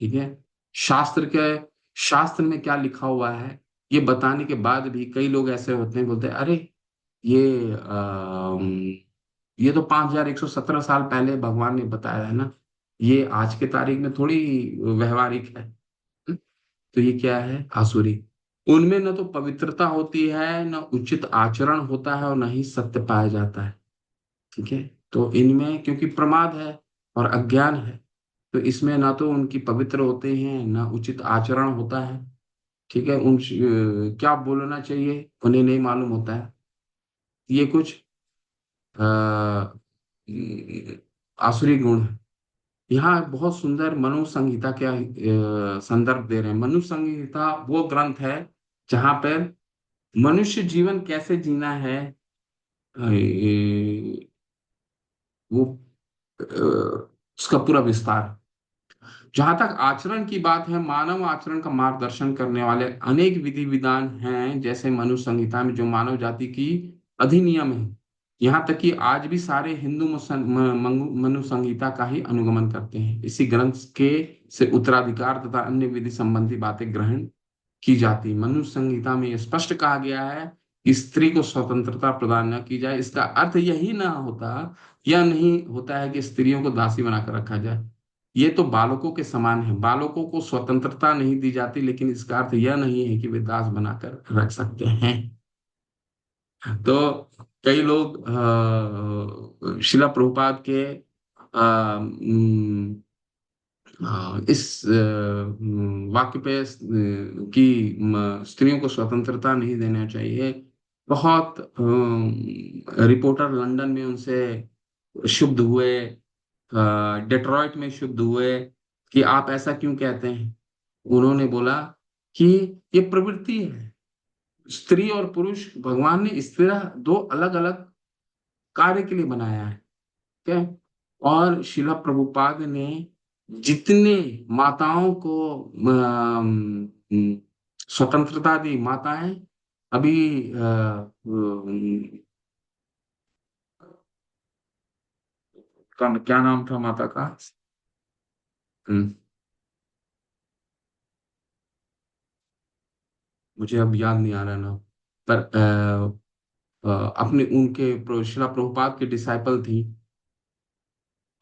A: ठीक है, शास्त्र के शास्त्र में क्या लिखा हुआ है ये बताने के बाद भी कई लोग ऐसे होते हैं, बोलते हैं अरे, ये ये तो 5117 साल पहले भगवान ने बताया है ना, ये आज के तारीख में थोड़ी व्यवहारिक है। तो ये क्या है? आसुरी। उनमें न तो पवित्रता होती है, न उचित आचरण होता है, और न ही सत्य पाया जाता है। ठीक है, तो इनमें क्योंकि प्रमाद है और अज्ञान है, तो इसमें ना तो उनकी पवित्र होते हैं, ना उचित आचरण होता है। ठीक है, क्या बोलना चाहिए उन्हें नहीं मालूम होता है। ये कुछ आ, आसुरी गुण है। यहाँ बहुत सुंदर मनु संहिता क्या संदर्भ दे रहे हैं। मनु संहिता वो ग्रंथ है जहाँ पर मनुष्य जीवन कैसे जीना है, वो उसका पूरा विस्तार। जहां तक आचरण की बात है, मानव आचरण का मार्गदर्शन करने वाले अनेक विधि विधान हैं, जैसे मनु संहिता में जो मानव जाति की अधिनियम है। यहाँ तक कि आज भी सारे हिंदू मनु संहिता का ही अनुगमन करते हैं। इसी ग्रंथ के से उत्तराधिकार तथा अन्य विधि संबंधी बातें ग्रहण की जाती। मनु संहिता में यह स्पष्ट कहा गया है कि स्त्री को स्वतंत्रता प्रदान न की जाए। इसका अर्थ यही ना होता, यह नहीं होता है कि स्त्रियों को दासी बनाकर रखा जाए। ये तो बालकों के समान है, बालकों को स्वतंत्रता नहीं दी जाती, लेकिन इसका अर्थ यह नहीं है कि वे दास बनाकर रख सकते हैं। तो कई लोग शिला प्रभुपाद के इस वाक्य पे कि स्त्रियों को स्वतंत्रता नहीं देना चाहिए, बहुत रिपोर्टर लंदन में उनसे शुद्ध हुए, डेट्रॉइट में शुद्ध हुए कि आप ऐसा क्यों कहते हैं। उन्होंने बोला कि ये प्रवृत्ति है, स्त्री और पुरुष भगवान ने इस तरह दो अलग अलग कार्य के लिए बनाया है। ठीक है, और शिला प्रभुपाद ने जितने माताओं को स्वतंत्रता दी, माताएं अभी क्या नाम था माता का? हम्म, मुझे अब याद नहीं आ रहा ना, पर अपने उनके शिला प्रभुपाद के डिसाइपल थी,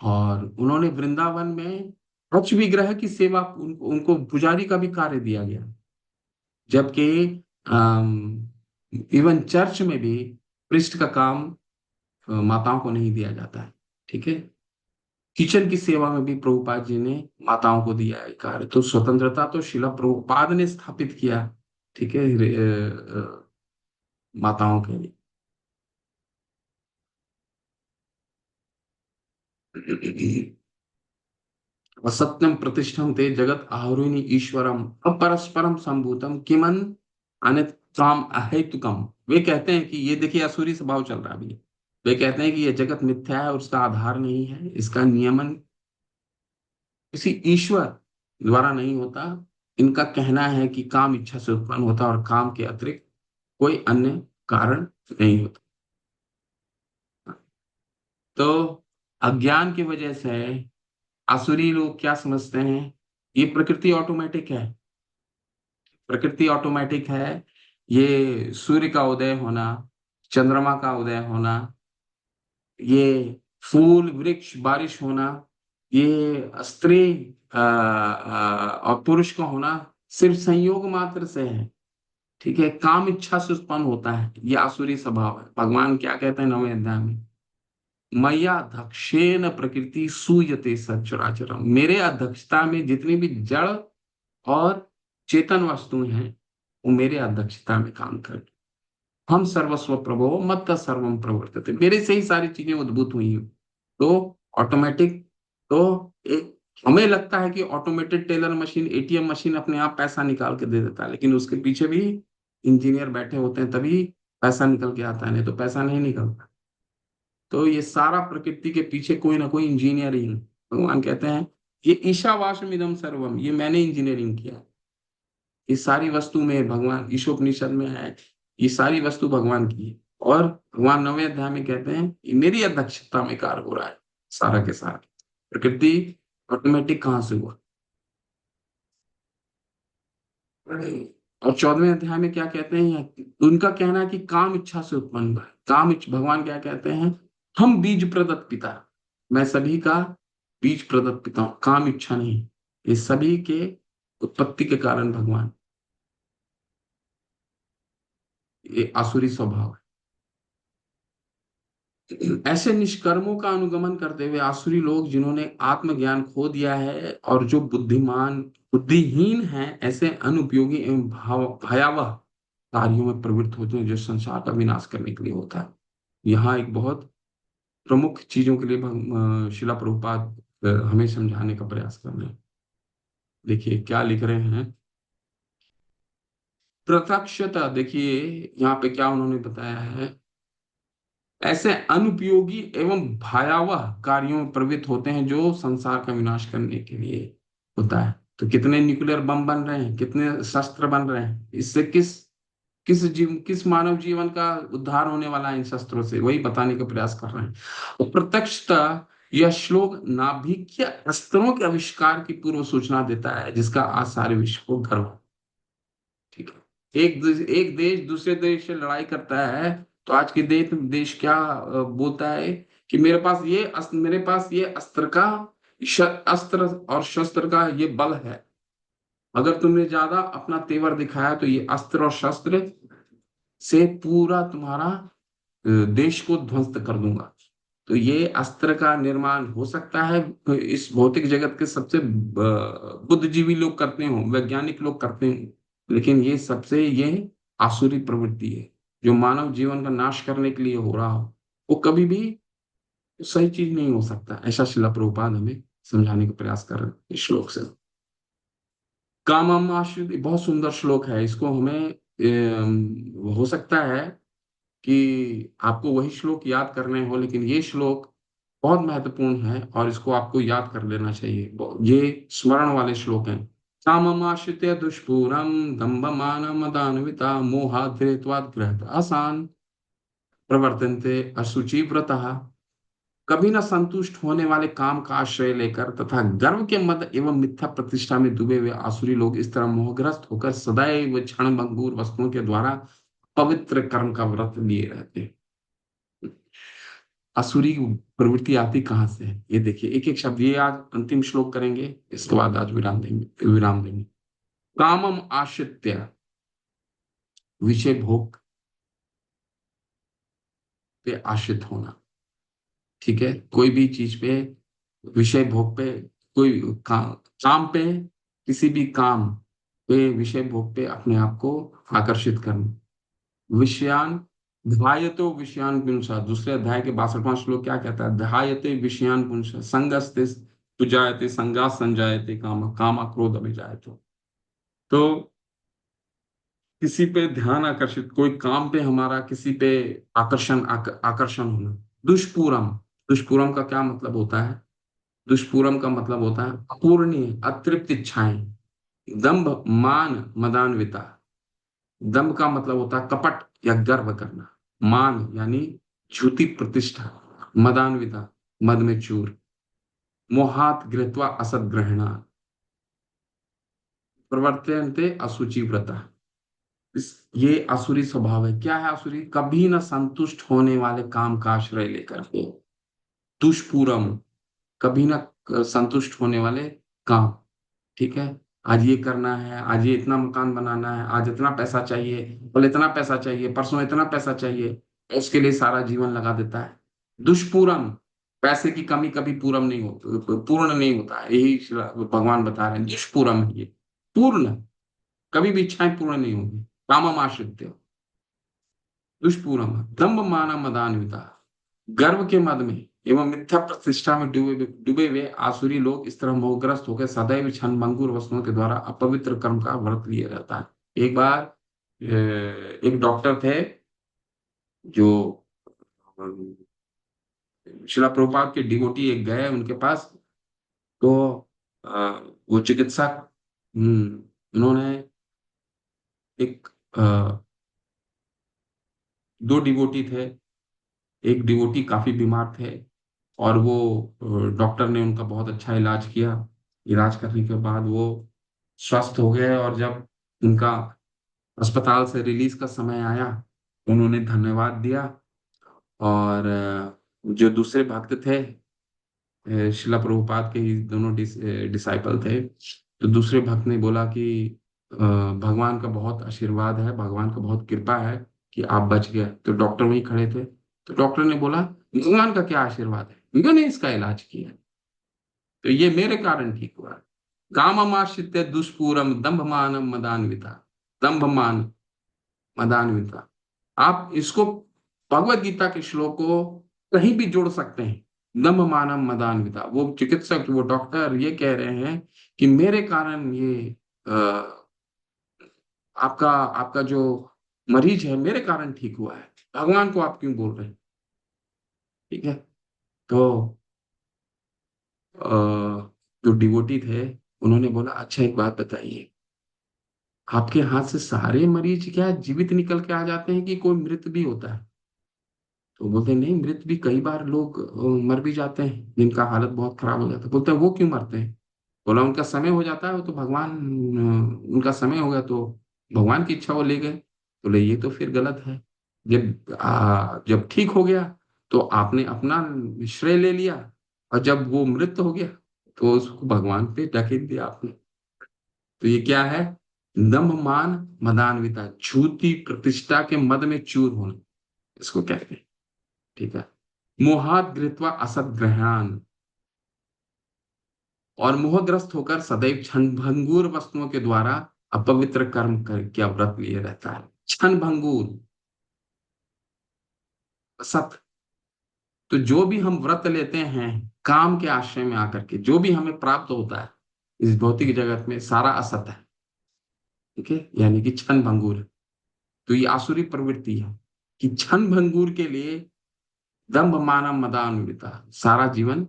A: और उन्होंने वृंदावन में पक्ष विग्रह की सेवा, उनको पुजारी का भी कार्य दिया गया। जबकि इवन चर्च में भी प्रिस्ट का काम माताओं को नहीं दिया जाता है। ठीक है, किचन की सेवा में भी प्रभुपाद जी ने माताओं को दिया है कार्य। तो स्वतंत्रता तो शिला प्रभुपाद ने स्थापित किया। ठीक है, माताओं के लिए। असत्यम प्रतिष्ठम ते जगत आहुरिणी ईश्वरम अपरस्परम संभूतम किमन अनित काम अहेतुकम। वे कहते हैं कि ये देखिए असुरी स्वभाव चल रहा है अभी। वे कहते हैं कि ये जगत मिथ्या है और उसका आधार नहीं है, इसका नियमन किसी ईश्वर द्वारा नहीं होता। इनका कहना है कि काम इच्छा से उत्पन्न होता है और काम के अतिरिक्त कोई अन्य कारण नहीं होता। तो अज्ञान की वजह से आसुरी लोग क्या समझते हैं, ये प्रकृति ऑटोमेटिक है, प्रकृति ऑटोमेटिक है। ये सूर्य का उदय होना, चंद्रमा का उदय होना, ये फूल वृक्ष बारिश होना, ये स्त्री और पुरुष का होना सिर्फ संयोग मात्र से है। ठीक है, काम इच्छा से उत्पन्न होता है, ये आसुरी स्वभाव है। भगवान क्या कहते हैं 9वें अध्याय में, मय्या दक्षेण प्रकृति सूयते सच्चराचरम। मेरे अध्यक्षता में जितनी भी जड़ और चेतन वस्तुएं हैं वो मेरे अध्यक्षता में काम कर। हम सर्वस्व प्रभो मत्त सर्वम प्रवर्तते, मेरे से ही सारी चीजें उद्भूत हुई हैं। तो ऑटोमेटिक, तो एक हमें लगता है कि automated teller machine, ATM machine अपने आप पैसा निकाल के दे देता है, लेकिन उसके पीछे भी इंजीनियर बैठे होते हैं, तभी पैसा निकल के आता है, नहीं तो पैसा नहीं निकलता। तो ये सारा प्रकृति के पीछे कोई ना कोई इंजीनियरिंग। भगवान कहते हैं ये ईशावास्यम इदम सर्वम, ये मैंने इंजीनियरिंग किया। ये सारी वस्तु में, भगवान ईशोपनिषद में है, ये सारी वस्तु भगवान की है। और भगवान 9वें अध्याय में कहते हैं ये मेरी अध्यक्षता में कार्य हो रहा है सारा के सारा। प्रकृति ऑटोमेटिक कहाँ से हुआ। और 14वें अध्याय में क्या कहते हैं, उनका कहना है कि काम इच्छा से उत्पन्न हुआ है। भगवान क्या कहते हैं, हम बीज प्रदत्त पिता, मैं सभी का बीज प्रदत्त पिता हूं, काम इच्छा नहीं। ये सभी के उत्पत्ति के कारण भगवान, ये आसुरी स्वभाव है। ऐसे निष्कर्मों का अनुगमन करते हुए आसुरी लोग जिन्होंने आत्मज्ञान खो दिया है और जो बुद्धिहीन हैं, ऐसे अनुपयोगी एवं भयावह कार्यों में प्रवृत्त होते हैं जो संसार का विनाश करने के लिए होता है। यहाँ एक बहुत प्रमुख चीजों के लिए शिला प्रभुपाद हमें समझाने का प्रयास कर रहे हैं। देखिए क्या लिख रहे हैं, प्रत्यक्षता। देखिए यहाँ पे क्या उन्होंने बताया है, ऐसे अनुपयोगी एवं भयावह कार्यों में प्रवृत्त होते हैं जो संसार का विनाश करने के लिए होता है। तो कितने न्यूक्लियर बम बन रहे हैं, कितने शस्त्र बन रहे हैं, इससे किस मानव जीवन का उद्धार होने वाला है इन शस्त्रों से, वही बताने का प्रयास कर रहे हैं। और प्रत्यक्षतः यह श्लोक नाभिकीय अस्त्रों के आविष्कार की पूर्व सूचना देता है जिसका आज सारे विश्व को गर्व है। ठीक है, एक देश दूसरे देश से लड़ाई करता है तो आज के देश क्या बोलता है कि मेरे पास ये अस्त्र और शस्त्र का ये बल है। अगर तुमने ज्यादा अपना तेवर दिखाया तो ये अस्त्र और शस्त्र से पूरा तुम्हारा देश को ध्वस्त कर दूंगा। तो ये अस्त्र का निर्माण हो सकता है इस भौतिक जगत के सबसे बुद्धिजीवी लोग करते हो, वैज्ञानिक लोग करते हो, लेकिन ये आसुरी प्रवृत्ति है जो मानव जीवन का नाश करने के लिए हो रहा हो, वो कभी भी सही चीज नहीं हो सकता। ऐसा शिला प्रभुपाद हमें समझाने का प्रयास कर रहे हैं इस श्लोक से। कामम आश्रित बहुत सुंदर श्लोक है, इसको हमें हो सकता है कि आपको वही श्लोक याद करने हो, लेकिन ये श्लोक बहुत महत्वपूर्ण है और इसको आपको याद कर लेना चाहिए। ये स्मरण वाले श्लोक हैं। काममाश्रित्य दुष्पूरम दंभमान मदान्विता मोहाधृत्वात् गृहत आसान प्रवर्तन्ते अशुचि व्रतः। कभी न संतुष्ट होने वाले काम का आश्रय लेकर तथा गर्व के मद एवं मिथ्या प्रतिष्ठा में डूबे हुए आसुरी लोग इस तरह मोहग्रस्त होकर सदैव क्षण भंगुर वस्तुओं के द्वारा पवित्र कर्म का व्रत लिए रहते हैं। आसुरी प्रवृत्ति आती कहां से है, ये देखिए एक एक शब्द, ये आज अंतिम श्लोक करेंगे, इसके बाद आज विराम देंगे। कामम आश्रित्य, विषय भोग पे आश्रित होना। ठीक है, कोई भी चीज पे, विषय भोग पे, कोई काम पे, किसी भी काम पे, विषय भोग पे अपने आप को आकर्षित करना। विषयान ध्यायतो विषयान पुंसा, दूसरे अध्याय के 62वां श्लोक क्या कहता है, ध्यायते विषयान पुंसा संगस्ते सुजायते संगा संजायते काम काम क्रोध अभिजायते। तो किसी पे ध्यान आकर्षित, कोई काम पे हमारा किसी पे आकर्षण होना। दुष्पूरम, दुष्पूरम का क्या मतलब होता है? दुष्पूरम का मतलब होता है अपूर्णीय, अतृप्त इच्छाएं। दंभ मान मदान्विता, दंभ का मतलब होता है कपट या गर्व करना। मान यानी झूठी प्रतिष्ठा। मदान्विता, मद में चूर। मोहात गृहीत्वा असद ग्रहणा। प्रवर्तन्ते असुचि व्रता। ये आसुरी स्वभाव है। क्या है आसुरी? कभी न संतुष्ट होने वाले काम का आश्रय लेकर के। दुष्पूरम, कभी न संतुष्ट होने वाले काम। ठीक है, आज ये करना है, आज ये इतना मकान बनाना है, आज इतना पैसा चाहिए, कल इतना पैसा चाहिए, परसों इतना पैसा चाहिए, उसके लिए सारा जीवन लगा देता है। दुष्पूरम, पैसे की कमी कभी पूर्ण नहीं हो, पूर्ण नहीं होता है, यही भगवान बता रहे हैं। दुष्पूरम है ये, पूर्ण कभी भी इच्छाएं पूर्ण नहीं होगी। कामम आश्रित्य। दुष्पूरम दंभ मान मदान्विता, गर्व के मद में एवं मिथ्या प्रतिष्ठा में डूबे डूबे हुए आसुरी लोग इस तरह मोहग्रस्त होकर सदैव क्षण भंगुर वस्तुओं के द्वारा अपवित्र कर्म का व्रत लिए रहता है। एक बार एक डॉक्टर थे जो शिला प्रभुपाद के डिवोटी एक गए उनके पास। तो अ, वो चिकित्सक, उन्होंने एक दो डिवोटी थे। एक डिवोटी काफी बीमार थे और वो डॉक्टर ने उनका बहुत अच्छा इलाज किया। इलाज करने के बाद वो स्वस्थ हो गए और जब उनका अस्पताल से रिलीज का समय आया, उन्होंने धन्यवाद दिया। और जो दूसरे भक्त थे, शिला प्रभुपाद के ही दोनों डिसाइपल थे, तो दूसरे भक्त ने बोला कि भगवान का बहुत आशीर्वाद है, भगवान का बहुत कृपा है कि आप बच गए। तो डॉक्टर वहीं खड़े थे, तो डॉक्टर ने बोला भगवान का क्या आशीर्वाद है, मैंने इसका इलाज किया, तो ये मेरे कारण ठीक हुआ। काममाश्रित्य दुष्पूरम दंभमानम मदान्विता। दंभमान मदान्विता, आप इसको भगवत गीता के श्लोक को कहीं भी जोड़ सकते हैं। दंभमानम मदान्विता, वो चिकित्सक, वो डॉक्टर ये कह रहे हैं कि मेरे कारण ये आपका आपका जो मरीज है मेरे कारण ठीक हुआ है, भगवान को आप क्यों बोल रहे हैं? ठीक है। तो जो डिवोटी थे उन्होंने बोला अच्छा एक बात बताइए, आपके हाथ से सारे मरीज क्या जीवित निकल के आ जाते हैं कि कोई मृत भी होता है? तो बोलते हैं, नहीं, मृत भी कई बार लोग मर भी जाते हैं जिनका हालत बहुत खराब हो जाता है। बोलते हैं वो क्यों मरते हैं? बोला उनका समय हो जाता है, वो तो भगवान, उनका समय हो गया तो भगवान की इच्छा वो ले गए। बोले ये तो फिर गलत है। जब ठीक हो गया तो आपने अपना श्रेय ले लिया, और जब वो मृत हो गया तो उसको भगवान पे ढकेल दिया आपने। तो ये क्या है? दंभ मान मदान्विता, झूठी प्रतिष्ठा के मद में चूर होना, इसको कहते हैं। ठीक है। मोहात गृहीत्वा असद ग्रहणान, और मोहग्रस्त होकर सदैव क्षण भंगुर वस्तुओं के द्वारा अपवित्र कर्म कर क्या व्रत लिए रहता है। क्षण भंगुर, सत। तो जो भी हम व्रत लेते हैं काम के आश्रय में आकर के, जो भी हमें प्राप्त होता है इस भौतिक जगत में, सारा असत है। ठीक है, यानी कि क्षण भंगुर है। तो ये आसुरी प्रवृत्ति है कि क्षण भंगुर के लिए दंभ मानम मदान्विता, सारा जीवन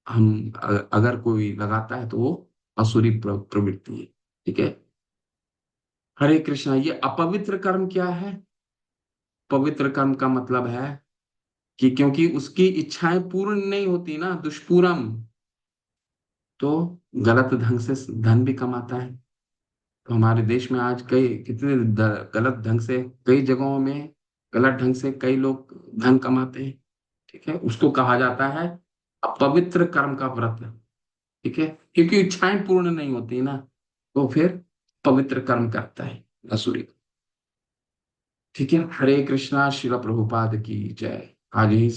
A: हम अगर कोई लगाता है तो वो असुरी प्रवृत्ति है। ठीक है। हरे कृष्णा। ये अपवित्र कर्म क्या है? पवित्र कर्म का मतलब है कि क्योंकि उसकी इच्छाएं पूर्ण नहीं होती ना, दुष्पूरम, तो गलत ढंग से धन भी कमाता है। तो हमारे देश में आज कई कितने गलत ढंग से, कई जगहों में गलत ढंग से कई लोग धन कमाते हैं। ठीक है, उसको कहा जाता है अपवित्र कर्म का व्रत। ठीक है, क्योंकि इच्छाएं पूर्ण नहीं होती ना, तो फिर पवित्र कर्म करता है असुरी। ठीक है। हरे कृष्णा। शिला प्रभुपाद की जय। आज ही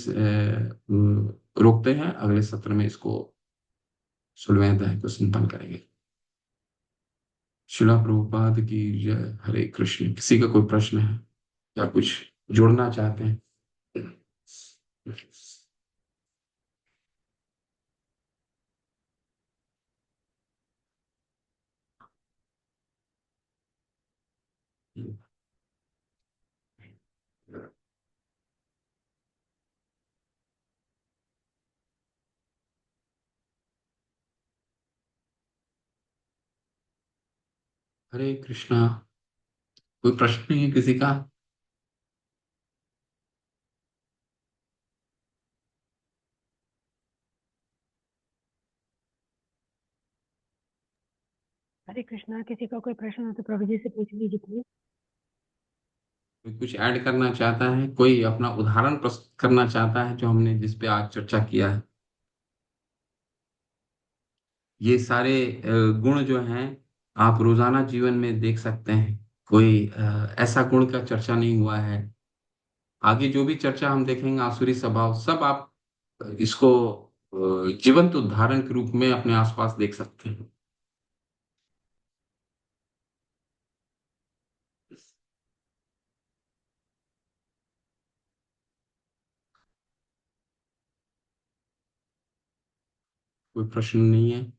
A: रोकते हैं, अगले सत्र में इसको 16वें अध्याय को संपन्न करेंगे। शिला प्रभुपाद की जय। हरे कृष्ण। किसी का कोई प्रश्न है या कुछ जोड़ना चाहते हैं? हरे कृष्णा। कोई प्रश्न नहीं है किसी का?
D: हरे कृष्णा, किसी का कोई प्रश्न हो तो प्रभु जी से पूछ लीजिए प्लीज।
A: कोई कुछ ऐड करना चाहता है, कोई अपना उदाहरण प्रस्तुत करना चाहता है जो हमने जिस पे आज चर्चा किया है? ये सारे गुण जो हैं आप रोजाना जीवन में देख सकते हैं। कोई ऐसा गुण का चर्चा नहीं हुआ है। आगे जो भी चर्चा हम देखेंगे आसुरी स्वभाव सब आप इसको जीवंत उदाहरण के रूप में अपने आसपास देख सकते हैं। कोई प्रश्न नहीं है?